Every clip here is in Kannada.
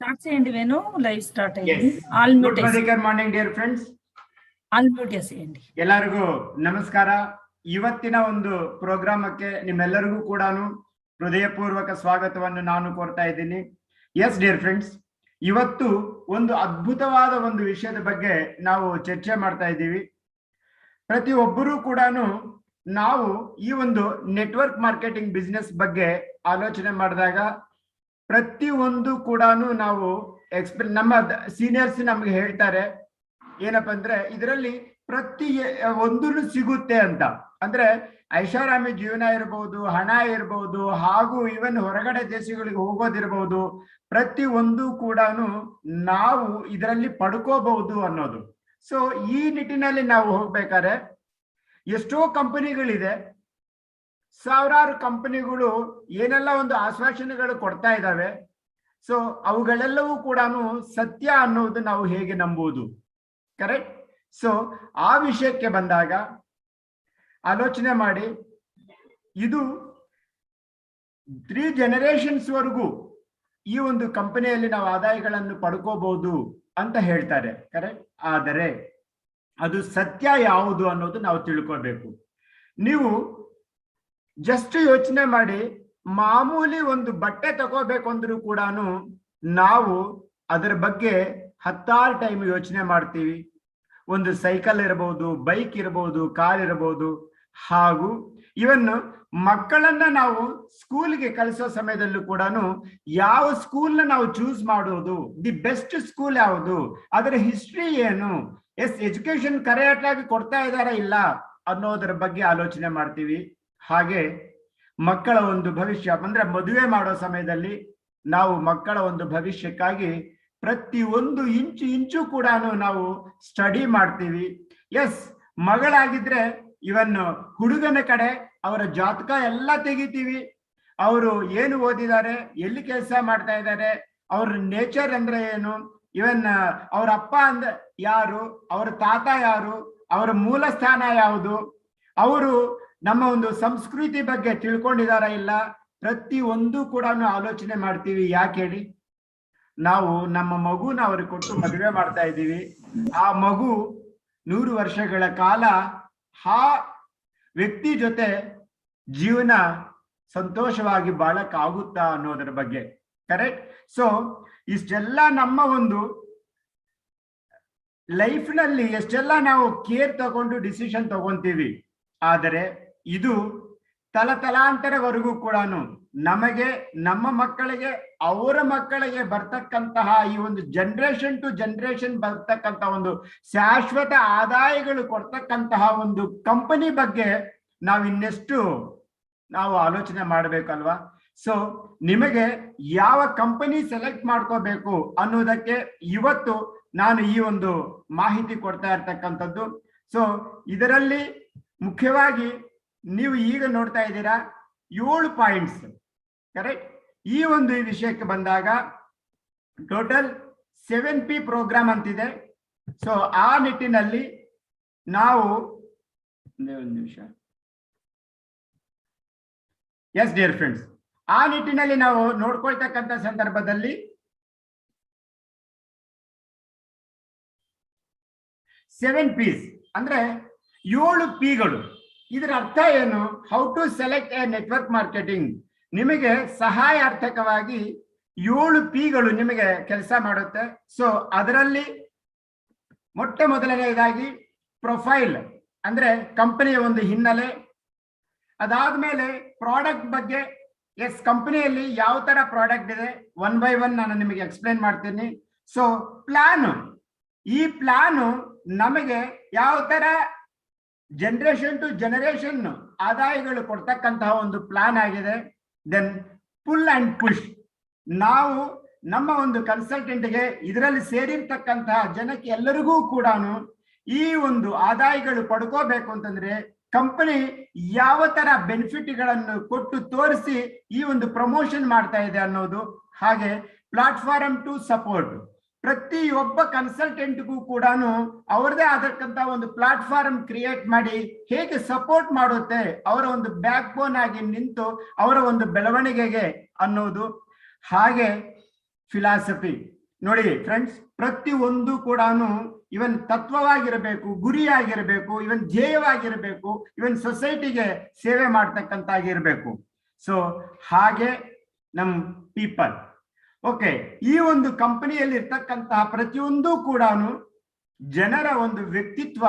స్టార్ట్ చేయండి వేణు. లైవ్ స్టార్ట్ అయ్యింది. Yes. All Good mute morning dear friends. All mute చేయండి. ಎಲ್ಲರಿಗೂ ನಮಸ್ಕಾರ. ಇವತ್ತಿನ ಒಂದು ಪ್ರೋಗ್ರಾಮಕ್ಕೆ ನಿಮ್ಮೆಲ್ಲರಿಗೂ ಕೂಡ ಹೃದಯಪೂರ್ವಕ ಸ್ವಾಗತವನ್ನು ನಾನು ಕೋರ್ತಾ ಇದ್ದೀನಿ. ಎಸ್ ಡಿಯರ್ ಫ್ರೆಂಡ್ಸ್, ಇವತ್ತು ಒಂದು ಅದ್ಭುತವಾದ ಒಂದು ವಿಷಯದ ಬಗ್ಗೆ ನಾವು ಚರ್ಚೆ ಮಾಡ್ತಾ ಇದ್ದೀವಿ. ಪ್ರತಿಯೊಬ್ಬರೂ ಕೂಡ ನಾವು ಈ ಒಂದು ನೆಟ್ವರ್ಕ್ ಮಾರ್ಕೆಟಿಂಗ್ ಬಿಸ್ನೆಸ್ ಬಗ್ಗೆ ಆಲೋಚನೆ ಮಾಡಿದಾಗ ಪ್ರತಿಯೊಂದು ಕೂಡ ನಾವು ನಮ್ಮ ಸೀನಿಯರ್ಸ್ ನಮ್ಗೆ ಹೇಳ್ತಾರೆ ಏನಪ್ಪ ಅಂದ್ರೆ ಇದರಲ್ಲಿ ಪ್ರತಿ ಒಂದು ಸಿಗುತ್ತೆ ಅಂತ. ಅಂದ್ರೆ ಐಷಾರಾಮಿ ಜೀವನ ಇರಬಹುದು, ಹಣ ಇರಬಹುದು, ಹಾಗೂ ಇವನ್ ಹೊರಗಡೆ ದೇಶಗಳಿಗೆ ಹೋಗೋದಿರಬಹುದು, ಪ್ರತಿ ಒಂದು ಕೂಡ ನಾವು ಇದರಲ್ಲಿ ಪಡ್ಕೋಬಹುದು ಅನ್ನೋದು. ಸೊ ಈ ನಿಟ್ಟಿನಲ್ಲಿ ನಾವು ಹೋಗ್ಬೇಕಾದ್ರೆ ಎಷ್ಟೋ ಕಂಪನಿಗಳಿದೆ, ಸಾವಿರಾರು ಕಂಪನಿಗಳು ಏನೆಲ್ಲ ಒಂದು ಆಶ್ವಾಸನೆಗಳು ಕೊಡ್ತಾ ಇದ್ದಾವೆ. ಸೊ ಅವುಗಳೆಲ್ಲವೂ ಕೂಡ ಸತ್ಯ ಅನ್ನೋದು ನಾವು ಹೇಗೆ ನಂಬುವುದು? ಕರೆಕ್ಟ್. ಸೊ ಆ ವಿಷಯಕ್ಕೆ ಬಂದಾಗ ಆಲೋಚನೆ ಮಾಡಿ, ಇದು 3 ಜನರೇಷನ್ಸ್ ವರೆಗೂ ಈ ಒಂದು ಕಂಪನಿಯಲ್ಲಿ ನಾವು ಆದಾಯಗಳನ್ನು ಪಡ್ಕೋಬಹುದು ಅಂತ ಹೇಳ್ತಾರೆ. ಕರೆಕ್ಟ್. ಆದರೆ ಅದು ಸತ್ಯ ಯಾವುದು ಅನ್ನೋದು ನಾವು ತಿಳ್ಕೋಬೇಕು. ನೀವು ಜಸ್ಟ್ ಯೋಚನೆ ಮಾಡಿ, ಮಾಮೂಲಿ ಒಂದು ಬಟ್ಟೆ ತಗೋಬೇಕು ಅಂದ್ರೂ ಕೂಡ ನಾವು ಅದರ ಬಗ್ಗೆ 10 ಟೈಮ್ ಯೋಚನೆ ಮಾಡ್ತೀವಿ. ಒಂದು ಸೈಕಲ್ ಇರಬಹುದು, ಬೈಕ್ ಇರಬಹುದು, ಕಾರ್ ಇರಬಹುದು. ಹಾಗೂ ಇವನ್ ಮಕ್ಕಳನ್ನ ನಾವು ಸ್ಕೂಲ್ಗೆ ಕಳಿಸೋ ಸಮಯದಲ್ಲೂ ಕೂಡ ಯಾವ ಸ್ಕೂಲ್ನ ನಾವು ಚೂಸ್ ಮಾಡೋದು, ದಿ ಬೆಸ್ಟ್ ಸ್ಕೂಲ್ ಯಾವುದು, ಅದರ ಹಿಸ್ಟ್ರಿ ಏನು, ಎಜುಕೇಶನ್ ಕರೆಕ್ಟ್ ಆಗಿ ಕೊಡ್ತಾ ಇದ್ದಾರಾ ಇಲ್ಲ ಅನ್ನೋದರ ಬಗ್ಗೆ ಆಲೋಚನೆ ಮಾಡ್ತೀವಿ. ಹಾಗೆ ಮಕ್ಕಳ ಒಂದು ಭವಿಷ್ಯ ಅಂದ್ರೆ ಮದುವೆ ಮಾಡೋ ಸಮಯದಲ್ಲಿ ನಾವು ಮಕ್ಕಳ ಒಂದು ಭವಿಷ್ಯಕ್ಕಾಗಿ ಪ್ರತಿಯೊಂದು ಇಂಚು ಕೂಡ ನಾವು ಸ್ಟಡಿ ಮಾಡ್ತೀವಿ. ಎಸ್, ಮಗಳಾಗಿದ್ರೆ ಇವನ್ ಹುಡುಗನ ಕಡೆ ಅವರ ಜಾತಕ ಎಲ್ಲ ತೆಗಿತೀವಿ. ಅವರು ಏನು ಓದಿದ್ದಾರೆ, ಎಲ್ಲಿ ಕೆಲಸ ಮಾಡ್ತಾ ಇದ್ದಾರೆ, ಅವ್ರ ನೇಚರ್ ಅಂದ್ರೆ ಏನು, ಇವನ್ ಅವ್ರ ಅಪ್ಪ ಅಂದ್ರೆ ಯಾರು, ಅವರ ತಾತ ಯಾರು, ಅವರ ಮೂಲ ಸ್ಥಾನ ಯಾವುದು, ಅವರು ನಮ್ಮ ಒಂದು ಸಂಸ್ಕೃತಿ ಬಗ್ಗೆ ತಿಳ್ಕೊಂಡಿದಾರ ಇಲ್ಲ, ಪ್ರತಿ ಒಂದು ಕೂಡ ಆಲೋಚನೆ ಮಾಡ್ತೀವಿ. ಯಾಕೆ ಹೇಳಿ? ನಾವು ನಮ್ಮ ಮಗುನ ಅವ್ರಿಗೆ ಕೊಟ್ಟು ಮದುವೆ ಮಾಡ್ತಾ ಇದ್ದೀವಿ. ಆ ಮಗು 100 ವರ್ಷಗಳ ಕಾಲ ಆ ವ್ಯಕ್ತಿ ಜೊತೆ ಜೀವನ ಸಂತೋಷವಾಗಿ ಬಾಳಕ್ಕಾಗುತ್ತಾ ಅನ್ನೋದರ ಬಗ್ಗೆ. ಕರೆಕ್ಟ್. ಸೊ ಇಷ್ಟೆಲ್ಲ ನಮ್ಮ ಒಂದು ಲೈಫ್ ನಲ್ಲಿ ಎಷ್ಟೆಲ್ಲ ನಾವು ಕೇರ್ ತಗೊಂಡು ಡಿಸಿಷನ್ ತಗೊಂತೀವಿ. ಆದರೆ ಇದು ತಲತಲಾಂತರವರೆಗೂ ಕೂಡ ನಮಗೆ, ನಮ್ಮ ಮಕ್ಕಳಿಗೆ, ಅವರ ಮಕ್ಕಳಿಗೆ ಬರ್ತಕ್ಕಂತಹ ಈ ಒಂದು ಜನರೇಷನ್ ಟು ಜನರೇಷನ್ ಬರ್ತಕ್ಕಂತಹ ಒಂದು ಶಾಶ್ವತ ಆದಾಯಗಳು ಕೊಡ್ತಕ್ಕಂತಹ ಒಂದು ಕಂಪನಿ ಬಗ್ಗೆ ನಾವು ಇನ್ನೆಷ್ಟು ನಾವು ಆಲೋಚನೆ ಮಾಡಬೇಕಲ್ವಾ? ಸೊ ನಿಮಗೆ ಯಾವ ಕಂಪನಿ ಸೆಲೆಕ್ಟ್ ಮಾಡ್ಕೋಬೇಕು ಅನ್ನೋದಕ್ಕೆ ಇವತ್ತು ನಾನು ಈ ಒಂದು ಮಾಹಿತಿ ಕೊಡ್ತಾ ಇರ್ತಕ್ಕಂಥದ್ದು. ಸೊ ಇದರಲ್ಲಿ ಮುಖ್ಯವಾಗಿ ನೀವು ಈಗ ನೋಡ್ತಾ ಇದ್ದೀರಾ 7 ಪಾಯಿಂಟ್ಸ್. ಕರೆಕ್ಟ್. ಈ ಒಂದು ವಿಷಯಕ್ಕೆ ಬಂದಾಗ ಟೋಟಲ್ 7P ಪ್ರೋಗ್ರಾಮ್ ಅಂತಿದೆ. ಸೊ ಆ ನಿಟ್ಟಿನಲ್ಲಿ ನಾವು ಒಂದು ನಿಮಿಷ. ಎಸ್ ಡಿಯರ್ ಫ್ರೆಂಡ್ಸ್, ಆ ನಿಟ್ಟಿನಲ್ಲಿ ನಾವು ನೋಡ್ಕೊಳ್ತಕ್ಕಂಥ ಸಂದರ್ಭದಲ್ಲಿ 7Ps ಅಂದ್ರೆ 7 Pಗಳು. ಇದರ ಅರ್ಥ ಏನು? How to select a network marketing. ನಿಮಗೆ ಸಹಾಯಾರ್ಥಕವಾಗಿ 7 Pಗಳು ನಿಮಗೆ ಕೆಲಸ ಮಾಡುತ್ತೆ. ಸೊ ಅದರಲ್ಲಿ ಮೊಟ್ಟ ಮೊದಲನೆಯದಾಗಿ ಪ್ರೊಫೈಲ್ ಅಂದ್ರೆ ಕಂಪನಿಯ ಒಂದು ಹಿನ್ನೆಲೆ. ಅದಾದ್ಮೇಲೆ ಪ್ರಾಡಕ್ಟ್ ಬಗ್ಗೆ. ಎಸ್, ಕಂಪನಿಯಲ್ಲಿ ಯಾವ ತರ ಪ್ರಾಡಕ್ಟ್ ಇದೆ 1 by 1 ನಾನು ನಿಮಗೆ ಎಕ್ಸ್ಪ್ಲೇನ್ ಮಾಡ್ತೀನಿ. ಸೊ ಪ್ಲಾನು, ಈ ಪ್ಲಾನು ನಮಗೆ ಯಾವ ತರ ಜನರೇಷನ್ ಟು ಜನರೇಷನ್ ಆದಾಯಗಳು ಕೊಡ್ತಕ್ಕಂತಹ ಒಂದು ಪ್ಲಾನ್ ಆಗಿದೆ. Then pull and push. ನಾವು ನಮ್ಮ ಒಂದು ಕನ್ಸಲ್ಟೆಂಟ್ಗೆ ಇದರಲ್ಲಿ ಸೇರಿರ್ತಕ್ಕಂತಹ ಜನಕ್ಕೆ ಎಲ್ಲರಿಗೂ ಕೂಡ ಈ ಒಂದು ಆದಾಯಗಳು ಪಡ್ಕೋಬೇಕು ಅಂತಂದ್ರೆ ಕಂಪನಿ ಯಾವ ತರ ಬೆನಿಫಿಟ್ಗಳನ್ನು ಕೊಟ್ಟು ತೋರಿಸಿ ಈ ಒಂದು ಪ್ರಮೋಷನ್ ಮಾಡ್ತಾ ಇದೆ ಅನ್ನೋದು. ಹಾಗೆ ಪ್ಲಾಟ್ಫಾರ್ಮ್ ಟು ಸಪೋರ್ಟ್. ಪ್ರತಿಯೊಬ್ಬ ಕನ್ಸಲ್ಟೆಂಟ್ಗೂ ಕೂಡ ಅವರದೇ ಆದಕ್ಕಂತ ಒಂದು ಪ್ಲಾಟ್ಫಾರ್ಮ್ ಕ್ರಿಯೇಟ್ ಮಾಡಿ ಹೇಗೆ ಸಪೋರ್ಟ್ ಮಾಡುತ್ತೆ ಅವರ ಒಂದು ಬ್ಯಾಕ್ ಬೋನ್ ಆಗಿ ನಿಂತು ಅವರ ಒಂದು ಬೆಳವಣಿಗೆಗೆ ಅನ್ನೋದು. ಹಾಗೆ ಫಿಲಾಸಫಿ ನೋಡಿ ಫ್ರೆಂಡ್ಸ್, ಪ್ರತಿಯೊಂದು ಕೂಡ ಇವನ್ ತತ್ವವಾಗಿರಬೇಕು, ಗುರಿಯಾಗಿರ್ಬೇಕು, ಇವನ್ ಧ್ಯೇಯವಾಗಿರ್ಬೇಕು, ಇವನ್ ಸೊಸೈಟಿಗೆ ಸೇವೆ ಮಾಡ್ತಕ್ಕಂತಾಗಿರ್ಬೇಕು. ಸೊ ಹಾಗೆ ನಮ್ ಪೀಪಲ್ ಓಕೆ, ಈ ಒಂದು ಕಂಪನಿಯಲ್ಲಿ ಇರ್ತಕ್ಕಂತಹ ಪ್ರತಿಯೊಂದು ಕೂಡ ಜನರ ಒಂದು ವ್ಯಕ್ತಿತ್ವ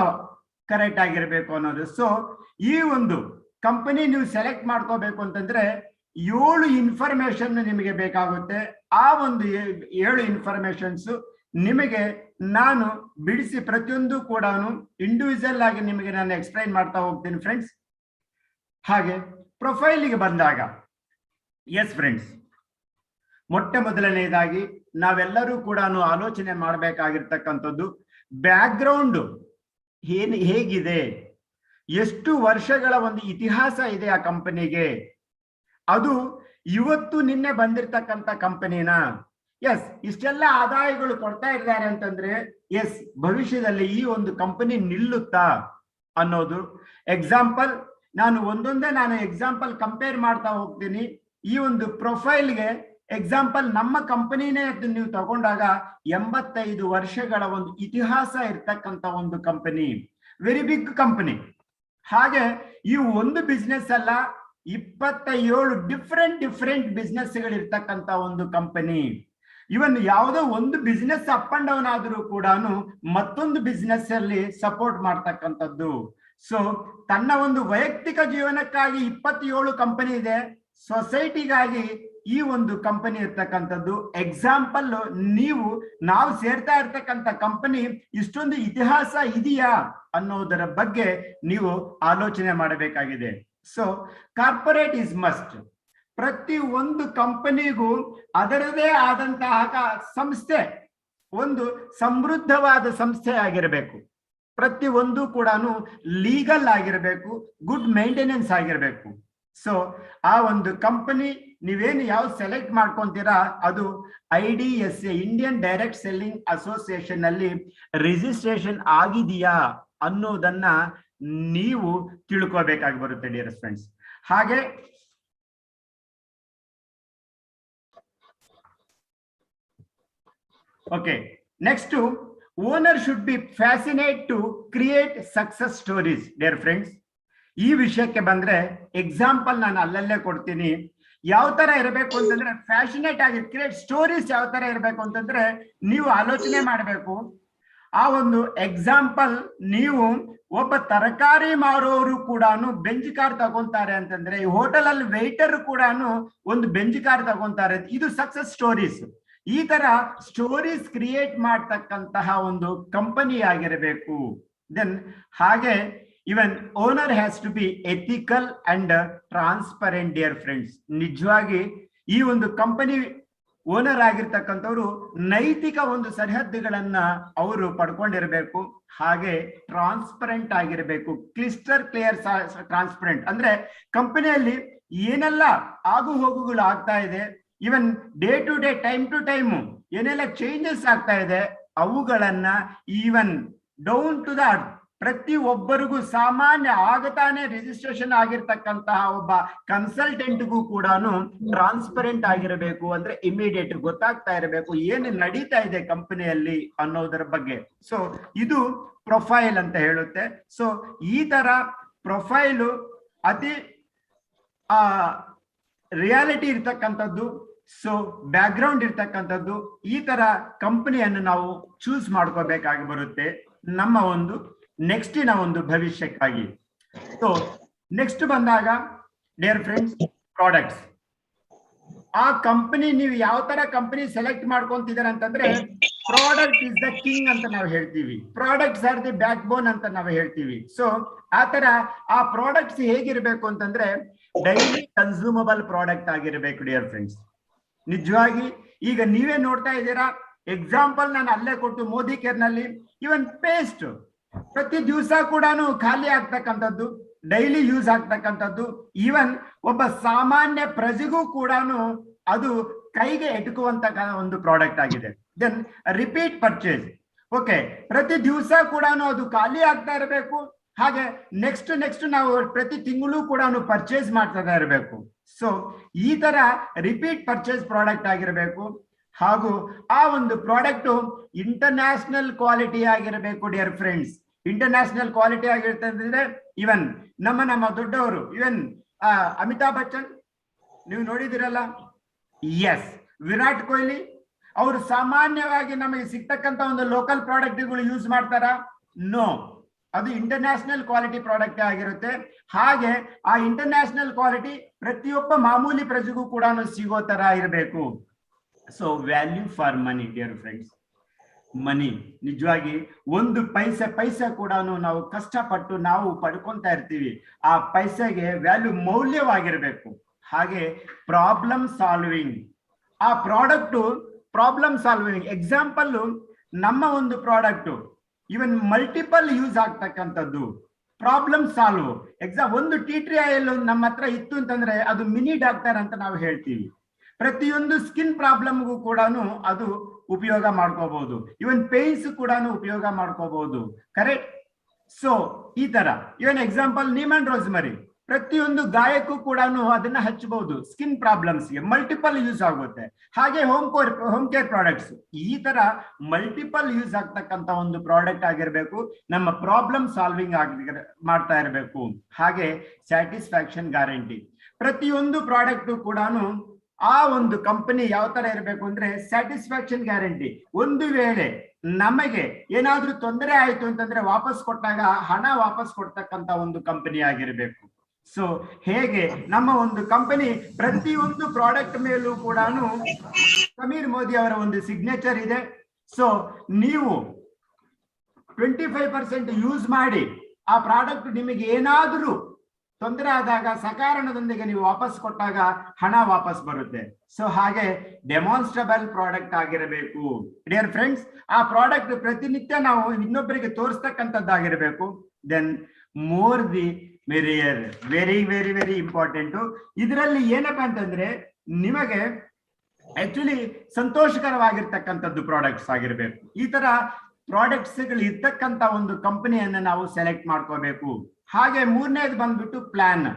ಕರೆಕ್ಟ್ ಆಗಿರ್ಬೇಕು ಅನ್ನೋದು. ಸೊ ಈ ಒಂದು ಕಂಪನಿ ನೀವು ಸೆಲೆಕ್ಟ್ ಮಾಡ್ಕೋಬೇಕು ಅಂತಂದ್ರೆ 7 ಇನ್ಫಾರ್ಮೇಶನ್ ನಿಮಗೆ ಬೇಕಾಗುತ್ತೆ. ಆ ಒಂದು 7 ಇನ್ಫಾರ್ಮೇಶನ್ಸ್ ನಿಮಗೆ ನಾನು ಬಿಡಿಸಿ ಪ್ರತಿಯೊಂದು ಕೂಡ ಇಂಡಿವಿಜುವಲ್ ಆಗಿ ನಿಮಗೆ ನಾನು ಎಕ್ಸ್ಪ್ಲೈನ್ ಮಾಡ್ತಾ ಹೋಗ್ತೀನಿ ಫ್ರೆಂಡ್ಸ್. ಹಾಗೆ ಪ್ರೊಫೈಲಿಗೆ ಬಂದಾಗ, ಎಸ್ ಫ್ರೆಂಡ್ಸ್, ಮೊಟ್ಟ ಮೊದಲನೇದಾಗಿ ನಾವೆಲ್ಲರೂ ಕೂಡ ಆಲೋಚನೆ ಮಾಡಬೇಕಾಗಿರ್ತಕ್ಕಂಥದ್ದು ಬ್ಯಾಕ್ ಗ್ರೌಂಡ್ ಹೇಗಿದೆ, ಎಷ್ಟು ವರ್ಷಗಳ ಒಂದು ಇತಿಹಾಸ ಇದೆ ಆ ಕಂಪನಿಗೆ, ಅದು ಇವತ್ತು ನಿನ್ನೆ ಬಂದಿರತಕ್ಕಂತ ಕಂಪನಿನ. ಎಸ್, ಇಷ್ಟೆಲ್ಲ ಆದಾಯಗಳು ಕೊಡ್ತಾ ಇದ್ದಾರೆ ಅಂತಂದ್ರೆ ಎಸ್, ಭವಿಷ್ಯದಲ್ಲಿ ಈ ಒಂದು ಕಂಪನಿ ನಿಲ್ಲುತ್ತಾ ಅನ್ನೋದು. ಎಕ್ಸಾಂಪಲ್ ನಾನು ಒಂದೊಂದೇ ಎಕ್ಸಾಂಪಲ್ ಕಂಪೇರ್ ಮಾಡ್ತಾ ಹೋಗ್ತೀನಿ. ಈ ಒಂದು ಪ್ರೊಫೈಲ್ಗೆ ಎಕ್ಸಾಂಪಲ್ ನಮ್ಮ ಕಂಪನಿನೇ ನೀವು ತಗೊಂಡಾಗ 85 ವರ್ಷಗಳ ಒಂದು ಇತಿಹಾಸ ಇರ್ತಕ್ಕಂಥ ಒಂದು ಕಂಪನಿ, ವೆರಿ ಬಿಗ್ ಕಂಪನಿ. ಹಾಗೆ ಈ ಒಂದು ಬಿಸ್ನೆಸ್ ಅಲ್ಲ, 27 ಡಿಫ್ರೆಂಟ್ ಬಿಸ್ನೆಸ್ ಗಳು ಇರ್ತಕ್ಕಂಥ ಒಂದು ಕಂಪನಿ. ಇವನ್ ಯಾವುದೋ ಒಂದು ಬಿಸ್ನೆಸ್ ಅಪ್ ಅಂಡ್ ಡೌನ್ ಆದ್ರೂ ಕೂಡ ಮತ್ತೊಂದು ಬಿಸ್ನೆಸ್ ಅಲ್ಲಿ ಸಪೋರ್ಟ್ ಮಾಡ್ತಕ್ಕಂಥದ್ದು. ಸೊ ತನ್ನ ಒಂದು ವೈಯಕ್ತಿಕ ಜೀವನಕ್ಕಾಗಿ 27 ಕಂಪನಿ ಇದೆ, ಸೊಸೈಟಿಗಾಗಿ ಈ ಒಂದು ಕಂಪನಿ ಇರ್ತಕ್ಕಂಥದ್ದು. ಎಕ್ಸಾಂಪಲ್ ನಾವು ಸೇರ್ತಾ ಇರ್ತಕ್ಕಂಥ ಕಂಪನಿ ಇಷ್ಟೊಂದು ಇತಿಹಾಸ ಇದೆಯಾ ಅನ್ನೋದರ ಬಗ್ಗೆ ನೀವು ಆಲೋಚನೆ ಮಾಡಬೇಕಾಗಿದೆ. So corporate is must. ಪ್ರತಿ ಒಂದು ಕಂಪನಿಗೂ ಅದರದೇ ಆದಂತಹ ಸಂಸ್ಥೆ ಒಂದು ಸಮೃದ್ಧವಾದ ಸಂಸ್ಥೆ ಆಗಿರಬೇಕು. ಪ್ರತಿ ಒಂದು ಕೂಡ ಲೀಗಲ್ ಆಗಿರಬೇಕು, ಗುಡ್ ಮೇಂಟೆನೆನ್ಸ್ ಆಗಿರಬೇಕು. ಸೊ ಆ ಒಂದು ಕಂಪನಿ ನೀವೇನು ಯಾವ ಸೆಲೆಕ್ಟ್ ಮಾಡ್ಕೊಂತೀರಾ ಅದು IDSA, Indian direct selling association ಅಲ್ಲಿ ರಿಜಿಸ್ಟ್ರೇಷನ್ ಆಗಿದೆಯಾ ಅನ್ನೋದನ್ನ ನೀವು ತಿಳ್ಕೋಬೇಕಾಗಿ ಬರುತ್ತೆ ಡಿಯರ್ ಫ್ರೆಂಡ್ಸ್. ಹಾಗೆ okay, next owner should be fascinate to create success stories. Dear friends, ಈ ವಿಷಯಕ್ಕೆ ಬಂದ್ರೆ ಎಕ್ಸಾಂಪಲ್ ನಾನು ಅಲ್ಲಲ್ಲೇ ಕೊಡ್ತೀನಿ. ಯಾವ ತರ ಇರಬೇಕು ಅಂತಂದ್ರೆ ಫ್ಯಾಷನೇಟ್ ಆಗಿ ಕ್ರಿಯೇಟ್ ಸ್ಟೋರೀಸ್ ಯಾವ ತರ ಇರಬೇಕು ಅಂತಂದ್ರೆ ನೀವು ಆಲೋಚನೆ ಮಾಡಬೇಕು. ಆ ಒಂದು ಎಕ್ಸಾಂಪಲ್, ನೀವು ಒಬ್ಬ ತರಕಾರಿ ಮಾರೋರು ಕೂಡ ಬೆಂಚ್ ಕಾರ್ ತಗೊಂತಾರೆ ಅಂತಂದ್ರೆ, ಈ ಹೋಟೆಲ್ ಅಲ್ಲಿ ವೇಟರ್ ಕೂಡ ಒಂದು ಬೆಂಚ್ ಕಾರ್ ತಗೊಂತಾರೆ. ಇದು ಸಕ್ಸಸ್ ಸ್ಟೋರೀಸ್. ಈ ತರ ಸ್ಟೋರೀಸ್ ಕ್ರಿಯೇಟ್ ಮಾಡ್ತಕ್ಕಂತಹ ಒಂದು ಕಂಪನಿ ಆಗಿರಬೇಕು. ದೆನ್ ಹಾಗೆ even owner has to be ethical and transparent. Dear friends, ನಿಜವಾಗಿ ಈ ಒಂದು ಕಂಪನಿ ಓನರ್ ಆಗಿರ್ತಕ್ಕಂಥವ್ರು ನೈತಿಕ ಒಂದು ಸರಿಹದ್ದುಗಳನ್ನ ಅವರು ಪಡ್ಕೊಂಡಿರ್ಬೇಕು. ಹಾಗೆ ಟ್ರಾನ್ಸ್ಪರೆಂಟ್ ಆಗಿರ್ಬೇಕು, ಕ್ಲಿಸ್ಟರ್ ಕ್ಲಿಯರ್ ಟ್ರಾನ್ಸ್ಪರೆಂಟ್. ಅಂದ್ರೆ ಕಂಪನಿಯಲ್ಲಿ ಏನೆಲ್ಲ ಆಗು ಹೋಗುಗಳು ಆಗ್ತಾ ಇದೆ, even day to day, time to time ಏನೆಲ್ಲ ಚೇಂಜಸ್ ಆಗ್ತಾ ಇದೆ, ಅವುಗಳನ್ನ ಈವನ್ ಡೌನ್ ಟು ದ ಪ್ರತಿ ಒಬ್ಬರಿಗೂ ಸಾಮಾನ್ಯ ಆಗತಾನೆ ರಿಜಿಸ್ಟ್ರೇಷನ್ ಆಗಿರ್ತಕ್ಕಂತಹ ಒಬ್ಬ ಕನ್ಸಲ್ಟೆಂಟ್ಗೂ ಕೂಡ ಟ್ರಾನ್ಸ್ಪರೆಂಟ್ ಆಗಿರಬೇಕು. ಅಂದ್ರೆ ಇಮಿಡಿಯೇಟ್ ಗೊತ್ತಾಗ್ತಾ ಇರಬೇಕು ಏನು ನಡೀತಾ ಇದೆ ಕಂಪನಿಯಲ್ಲಿ ಅನ್ನೋದರ ಬಗ್ಗೆ. ಸೊ ಇದು ಪ್ರೊಫೈಲ್ ಅಂತ ಹೇಳುತ್ತೆ. ಸೊ ಈ ತರ ಪ್ರೊಫೈಲು ಅತಿ ರಿಯಾಲಿಟಿ ಇರ್ತಕ್ಕಂಥದ್ದು, ಸೊ ಬ್ಯಾಕ್ ಗ್ರೌಂಡ್ ಇರ್ತಕ್ಕಂಥದ್ದು. ಈ ತರ ಕಂಪನಿಯನ್ನು ನಾವು ಚೂಸ್ ಮಾಡ್ಕೋಬೇಕಾಗಿ ಬರುತ್ತೆ ನಮ್ಮ ಒಂದು ನೆಕ್ಸ್ಟಿನ ಒಂದು ಭವಿಷ್ಯಕ್ಕಾಗಿ. ಸೊ ನೆಕ್ಸ್ಟ್ ಬಂದಾಗ ಡಿಯರ್ ಫ್ರೆಂಡ್ಸ್, ಪ್ರಾಡಕ್ಟ್ಸ್. ಆ ಕಂಪನಿ ನೀವು ಯಾವ ತರ ಕಂಪನಿ ಸೆಲೆಕ್ಟ್ ಮಾಡ್ಕೊಂತಿದಾರೆ ಅಂತಂದ್ರೆ, ಪ್ರಾಡಕ್ಟ್ ಇಸ್ ದ ಕಿಂಗ್ ಅಂತ ನಾವು ಹೇಳ್ತೀವಿ, ಪ್ರಾಡಕ್ಟ್ಸ್ ಆರ್ ದಿ ಬ್ಯಾಕ್ ಬೋನ್ ಅಂತ ನಾವು ಹೇಳ್ತೀವಿ. ಸೊ ಆ ತರ ಆ ಪ್ರಾಡಕ್ಟ್ಸ್ ಹೇಗಿರ್ಬೇಕು ಅಂತಂದ್ರೆ ಡೈಲಿ ಕನ್ಸ್ಯೂಮಬಲ್ ಪ್ರಾಡಕ್ಟ್ ಆಗಿರ್ಬೇಕು ಡಿಯರ್ ಫ್ರೆಂಡ್ಸ್. ನಿಜವಾಗಿ ಈಗ ನೀವೇ ನೋಡ್ತಾ ಇದ್ದೀರಾ, ಎಕ್ಸಾಂಪಲ್ ನಾನು ಅಲ್ಲೇ ಕೊಟ್ಟು ಮೋದಿ ಕೇರ್ ನಲ್ಲಿ ಇವನ್ ಪೇಸ್ಟ್ ಪ್ರತಿ ದಿವಸ ಕೂಡ ಖಾಲಿ ಆಗ್ತಕ್ಕಂಥದ್ದು, ಡೈಲಿ ಯೂಸ್ ಆಗ್ತಕ್ಕಂಥದ್ದು. ಈವನ್ ಒಬ್ಬ ಸಾಮಾನ್ಯ ಪ್ರಜೆಗೂ ಕೂಡ ಅದು ಕೈಗೆ ಎಟುಕುವಂತ ಒಂದು ಪ್ರಾಡಕ್ಟ್ ಆಗಿದೆ. Then repeat purchase. ಓಕೆ, ಪ್ರತಿ ದಿವಸ ಕೂಡ ಅದು ಖಾಲಿ ಆಗ್ತಾ ಇರಬೇಕು. ಹಾಗೆ ನೆಕ್ಸ್ಟ್ ನಾವು ಪ್ರತಿ ತಿಂಗಳು ಕೂಡ ಪರ್ಚೇಸ್ ಮಾಡ್ತಾ ಇರಬೇಕು. ಸೊ ಈ ತರ ರಿಪೀಟ್ ಪರ್ಚೇಸ್ ಪ್ರಾಡಕ್ಟ್ ಆಗಿರಬೇಕು. ಹಾಗೂ ಆ ಒಂದು ಪ್ರಾಡಕ್ಟ್ ಇಂಟರ್ನ್ಯಾಷನಲ್ ಕ್ವಾಲಿಟಿ ಆಗಿರಬೇಕು ಡಿಯರ್ ಫ್ರೆಂಡ್ಸ್. ಇಂಟರ್ನ್ಯಾಷನಲ್ ಕ್ವಾಲಿಟಿ ಆಗಿರ್ತಂದ್ರೆ ಇವನ್ ನಮ್ಮ ದೊಡ್ಡವರು, ಇವನ್ ಅಮಿತಾಬ್ ಬಚ್ಚನ್ ನೀವು ನೋಡಿದಿರಲ್ಲ, ಎಸ್, ವಿರಾಟ್ ಕೊಹ್ಲಿ ಅವರು ಸಾಮಾನ್ಯವಾಗಿ ನಮಗೆ ಸಿಗ್ತಕ್ಕಂತ ಒಂದು ಲೋಕಲ್ ಪ್ರಾಡಕ್ಟ್ಗಳು ಯೂಸ್ ಮಾಡ್ತಾರ? ನೋ, ಅದು ಇಂಟರ್ನ್ಯಾಷನಲ್ ಕ್ವಾಲಿಟಿ ಪ್ರಾಡಕ್ಟ್ ಆಗಿರುತ್ತೆ. ಹಾಗೆ ಆ ಇಂಟರ್ನ್ಯಾಷನಲ್ ಕ್ವಾಲಿಟಿ ಪ್ರತಿಯೊಬ್ಬ ಮಾಮೂಲಿ ಪ್ರಜೆಗೂ ಕೂಡ ಸಿಗೋ ತರ ಇರಬೇಕು. So value for money dear friends. Money ನಿಜವಾಗಿ ಒಂದು ಪೈಸೆ ಕೂಡ ನಾವು ಕಷ್ಟಪಟ್ಟು ನಾವು ಪಡ್ಕೊಂತ ಇರ್ತೀವಿ. ಆ ಪೈಸೆಗೆ ವ್ಯಾಲ್ಯೂ ಮೌಲ್ಯವಾಗಿರ್ಬೇಕು. ಹಾಗೆ ಪ್ರಾಬ್ಲಮ್ ಸಾಲ್ವಿಂಗ್, ಆ ಪ್ರಾಡಕ್ಟ್ ಪ್ರಾಬ್ಲಮ್ ಸಾಲ್ವಿಂಗ್. ಎಕ್ಸಾಂಪಲ್, ನಮ್ಮ ಒಂದು ಪ್ರಾಡಕ್ಟ್ ಇವನ್ ಮಲ್ಟಿಪಲ್ ಯೂಸ್ ಆಗ್ತಕ್ಕಂಥದ್ದು, ಪ್ರಾಬ್ಲಮ್ ಸಾಲ್ವ್. ಒಂದು ಟೀ ಟ್ರೀ ಆಯಿಲ್ ನಮ್ಮ ಹತ್ರ ಇತ್ತು ಅಂತಂದ್ರೆ ಅದು ಮಿನಿ ಡಾಕ್ಟರ್ ಅಂತ ನಾವು ಹೇಳ್ತೀವಿ. ಪ್ರತಿಯೊಂದು ಸ್ಕಿನ್ ಪ್ರಾಬ್ಲಮ್ಗೂ ಕೂಡ ಅದು ಉಪಯೋಗ ಮಾಡ್ಕೋಬಹುದು. ಇವನ್ ಪೇನ್ಸ್ ಕೂಡ ಉಪಯೋಗ ಮಾಡ್ಕೋಬಹುದು. ಕರೆಕ್ಟ್? ಸೊ ಈ ತರ ಇವನ್ ಎಕ್ಸಾಂಪಲ್ ನೀಮ್ ಅಂಡ್ ರೋಸ್ಮರಿ, ಪ್ರತಿಯೊಂದು ಗಾಯಕ್ಕೂ ಕೂಡ ಅದನ್ನ ಹಚ್ಚಬಹುದು. ಸ್ಕಿನ್ ಪ್ರಾಬ್ಲಮ್ಸ್ಗೆ ಮಲ್ಟಿಪಲ್ ಯೂಸ್ ಆಗುತ್ತೆ. ಹಾಗೆ ಹೋಮ್ ಕೇರ್ ಪ್ರಾಡಕ್ಟ್ಸ್, ಈ ತರ ಮಲ್ಟಿಪಲ್ ಯೂಸ್ ಆಗ್ತಕ್ಕಂತ ಒಂದು ಪ್ರಾಡಕ್ಟ್ ಆಗಿರ್ಬೇಕು. ನಮ್ಮ ಪ್ರಾಬ್ಲಮ್ ಸಾಲ್ವಿಂಗ್ ಮಾಡ್ತಾ ಇರಬೇಕು. ಹಾಗೆ ಸ್ಯಾಟಿಸ್ಫ್ಯಾಕ್ಷನ್ ಗ್ಯಾರಂಟಿ. ಪ್ರತಿಯೊಂದು ಪ್ರಾಡಕ್ಟ್ ಕೂಡ ಆ ಒಂದು ಕಂಪನಿ ಯಾವ ತರ ಇರಬೇಕು ಅಂದ್ರೆ ಸ್ಯಾಟಿಸ್ಫ್ಯಾಕ್ಷನ್ ಗ್ಯಾರಂಟಿ. ಒಂದು ವೇಳೆ ನಮಗೆ ಏನಾದ್ರೂ ತೊಂದರೆ ಆಯ್ತು ಅಂತಂದ್ರೆ ವಾಪಸ್ ಕೊಟ್ಟಾಗ ಹಣ ವಾಪಸ್ ಕೊಡ್ತಕ್ಕಂತ ಒಂದು ಕಂಪನಿ ಆಗಿರ್ಬೇಕು. ಸೊ ಹೇಗೆ ನಮ್ಮ ಒಂದು ಕಂಪನಿ ಪ್ರತಿಯೊಂದು ಪ್ರಾಡಕ್ಟ್ ಮೇಲೂ ಕೂಡ ಸಮೀರ್ ಮೋದಿ ಅವರ ಒಂದು ಸಿಗ್ನೇಚರ್ ಇದೆ. ಸೊ ನೀವು 25% ಯೂಸ್ ಮಾಡಿ ಆ ಪ್ರಾಡಕ್ಟ್ ನಿಮಗೆ ಏನಾದ್ರೂ ತೊಂದರೆ ಆದಾಗ ಸಕಾರಣದೊಂದಿಗೆ ನೀವು ವಾಪಸ್ ಕೊಟ್ಟಾಗ ಹಣ ವಾಪಸ್ ಬರುತ್ತೆ. ಸೊ ಹಾಗೆ ಡೆಮಾನ್ಸ್ಟ್ರಬಲ್ ಪ್ರಾಡಕ್ಟ್ ಆಗಿರಬೇಕು ಡಿಯರ್ ಫ್ರೆಂಡ್ಸ್. ಆ ಪ್ರಾಡಕ್ಟ್ ಪ್ರತಿನಿತ್ಯ ನಾವು ಇನ್ನೊಬ್ಬರಿಗೆ ತೋರಿಸ್ತಕ್ಕಂಥದ್ದಾಗಿರ್ಬೇಕು. Then more the merrier, very very very important. ಇದರಲ್ಲಿ ಏನಪ್ಪಾ ಅಂತಂದ್ರೆ ನಿಮಗೆ ಆಕ್ಚುಲಿ ಸಂತೋಷಕರವಾಗಿರ್ತಕ್ಕಂಥದ್ದು ಪ್ರಾಡಕ್ಟ್ಸ್ ಆಗಿರ್ಬೇಕು. ಈ ತರ ಪ್ರಾಡಕ್ಟ್ಸ್ ಗಳು ಇರ್ತಕ್ಕಂಥ ಒಂದು ಕಂಪನಿಯನ್ನ ನಾವು ಸೆಲೆಕ್ಟ್ ಮಾಡ್ಕೋಬೇಕು. ಹಾಗೆ ಮೂರನೇದು ಬಂದ್ಬಿಟ್ಟು ಪ್ಲಾನ್.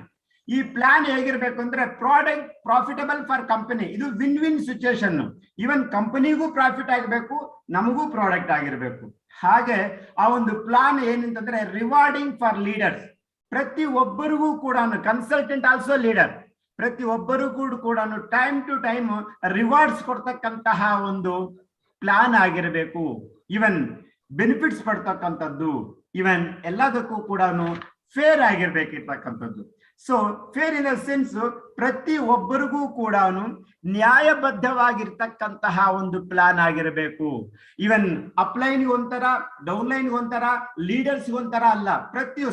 ಈ ಪ್ಲಾನ್ ಹೇಗಿರ್ಬೇಕು ಅಂದ್ರೆ ಪ್ರಾಡಕ್ಟ್ ಪ್ರಾಫಿಟಬಲ್ ಫಾರ್ ಕಂಪನಿ. ಇದು ವಿನ್ ವಿನ್ ಸಿಚುಯೇಷನ್. ಇವನ್ ಕಂಪನಿಗೂ ಪ್ರಾಫಿಟ್ ಆಗಬೇಕು, ನಮಗೂ ಪ್ರಾಡಕ್ಟ್ ಆಗಿರ್ಬೇಕು. ಹಾಗೆ ಆ ಒಂದು ಪ್ಲಾನ್ ಏನಂತಂದ್ರೆ ರಿವಾರ್ಡಿಂಗ್ ಫಾರ್ ಲೀಡರ್ಸ್. ಪ್ರತಿ ಒಬ್ಬರಿಗೂ ಕೂಡ ಕನ್ಸಲ್ಟೆಂಟ್ ಆಲ್ಸೋ ಲೀಡರ್, ಪ್ರತಿ ಒಬ್ಬರಿಗೂ ಕೂಡ ಟೈಮ್ ಟು ಟೈಮ್ ರಿವಾರ್ಡ್ಸ್ ಕೊಡ್ತಕ್ಕಂತಹ ಒಂದು ಪ್ಲಾನ್ ಆಗಿರಬೇಕು. ಇವನ್ ಬೆನಿಫಿಟ್ಸ್ ಪಡ್ತಕ್ಕಂಥದ್ದು, ಇವನ್ ಎಲ್ಲದಕ್ಕೂ ಕೂಡ ಫೇರ್ ಆಗಿರ್ಬೇಕಿರ್ತಕ್ಕಂಥದ್ದು. So fair in the sense ಪ್ರತಿ ಒಬ್ಬರಿಗೂ ಕೂಡ ನ್ಯಾಯಬದ್ಧವಾಗಿರ್ತಕ್ಕಂತಹ ಒಂದು ಪ್ಲಾನ್ ಆಗಿರಬೇಕು. ಇವನ್ ಅಪ್ಲೈನ್ಗೆ ಒಂಥರ, ಡೌನ್ಲೈನ್ಗೆ ಒಂಥರ, ಲೀಡರ್ಸ್ ಒಂಥರ ಅಲ್ಲ,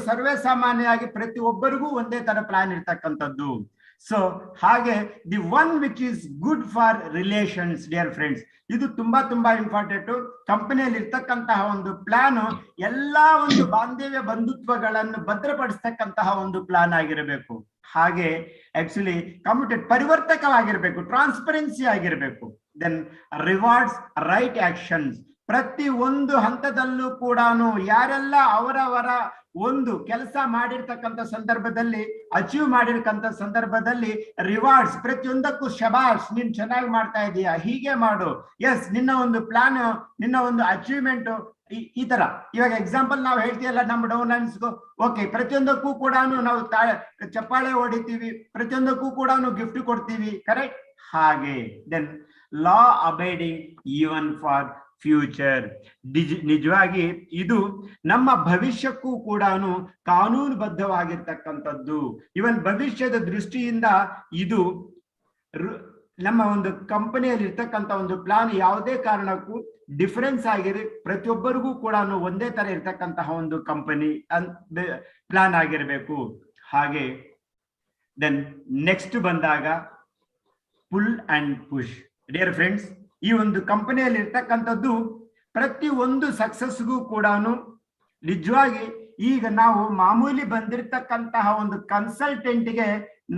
ಸರ್ವೇ ಸಾಮಾನ್ಯವಾಗಿ ಪ್ರತಿ ಒಬ್ಬರಿಗೂ ಒಂದೇ ತರ ಪ್ಲಾನ್ ಇರ್ತಕ್ಕಂಥದ್ದು. ಸೊ ಹಾಗೆ the one which is good for relations dear friends. ಇದು ತುಂಬಾ ಇಂಪಾರ್ಟೆಂಟ್. ಕಂಪನಿಯಲ್ಲಿ ಇರ್ತಕ್ಕಂತಹ ಒಂದು ಪ್ಲಾನ್ ಎಲ್ಲಾ ಒಂದು ಬಾಂಧವ್ಯ ಬಂಧುತ್ವಗಳನ್ನು ಭದ್ರಪಡಿಸ್ತಕ್ಕಂತಹ ಒಂದು ಪ್ಲಾನ್ ಆಗಿರಬೇಕು. ಹಾಗೆ ಆಕ್ಚುಲಿ ಕಮ್ಯುಟೆಡ್ ಪರಿವರ್ತಕವಾಗಿರ್ಬೇಕು, ಟ್ರಾನ್ಸ್ಪರೆನ್ಸಿ ಆಗಿರ್ಬೇಕು. Then rewards right actions. ಪ್ರತಿ ಒಂದು ಹಂತದಲ್ಲೂ ಕೂಡ ಯಾರೆಲ್ಲ ಅವರವರ ಒಂದು ಕೆಲಸ ಮಾಡಿರ್ತಕ್ಕಂಥ ಸಂದರ್ಭದಲ್ಲಿ, ಅಚೀವ್ ಮಾಡಿರ್ತಕ್ಕಂಥ ಸಂದರ್ಭದಲ್ಲಿ ರಿವಾರ್ಡ್ಸ್, ಪ್ರತಿಯೊಂದಕ್ಕೂ ಶಬಾಷ್, ನೀನ್ ಚೆನ್ನಾಗಿ ಮಾಡ್ತಾ ಇದೀಯಾ, ಹೀಗೆ ಮಾಡು, ಎಸ್ ನಿನ್ನ ಒಂದು ಪ್ಲಾನ್, ನಿನ್ನ ಒಂದು ಅಚೀವ್ಮೆಂಟ್, ಈ ತರ. ಇವಾಗ ಎಕ್ಸಾಂಪಲ್ ನಾವು ಹೇಳ್ತೀವಲ್ಲ ನಮ್ಮ ಡೌನ್ಲೈನ್ಸ್ಗೂ, ಓಕೆ, ಪ್ರತಿಯೊಂದಕ್ಕೂ ಕೂಡ ನಾವು ಚಪ್ಪಾಳೆ ಹೊಡಿತೀವಿ, ಪ್ರತಿಯೊಂದಕ್ಕೂ ಕೂಡ ಗಿಫ್ಟ್ ಕೊಡ್ತೀವಿ, ಕರೆಕ್ಟ್? ಹಾಗೆ then law abiding even for future. ನಿಜವಾಗಿ ಇದು ನಮ್ಮ ಭವಿಷ್ಯಕ್ಕೂ ಕೂಡ ಕಾನೂನುಬದ್ಧವಾಗಿರ್ತಕ್ಕಂಥದ್ದು. ಇವನ್ ಭವಿಷ್ಯದ ದೃಷ್ಟಿಯಿಂದ ಇದು ನಮ್ಮ ಒಂದು ಕಂಪನಿಯಲ್ಲಿ ಇರ್ತಕ್ಕಂಥ ಒಂದು ಪ್ಲಾನ್ ಯಾವುದೇ ಕಾರಣಕ್ಕೂ ಡಿಫರೆನ್ಸ್ ಆಗಿರಿ, ಪ್ರತಿಯೊಬ್ಬರಿಗೂ ಕೂಡ ಒಂದೇ ತರ ಇರ್ತಕ್ಕಂತಹ ಒಂದು ಕಂಪನಿ ಪ್ಲಾನ್ ಆಗಿರ್ಬೇಕು. ಹಾಗೆ ದೆನ್ ನೆಕ್ಸ್ಟ್ ಬಂದಾಗ pull and push. Dear friends, ಈ ಒಂದು ಕಂಪನಿಯಲ್ಲಿ ಇರ್ತಕ್ಕಂಥದ್ದು ಪ್ರತಿ ಒಂದು ಸಕ್ಸಸ್ಗೂ ಕೂಡ ನಿಜವಾಗಿ ಈಗ ನಾವು ಮಾಮೂಲಿ ಬಂದಿರತಕ್ಕಂತಹ ಒಂದು ಕನ್ಸಲ್ಟೆಂಟ್ಗೆ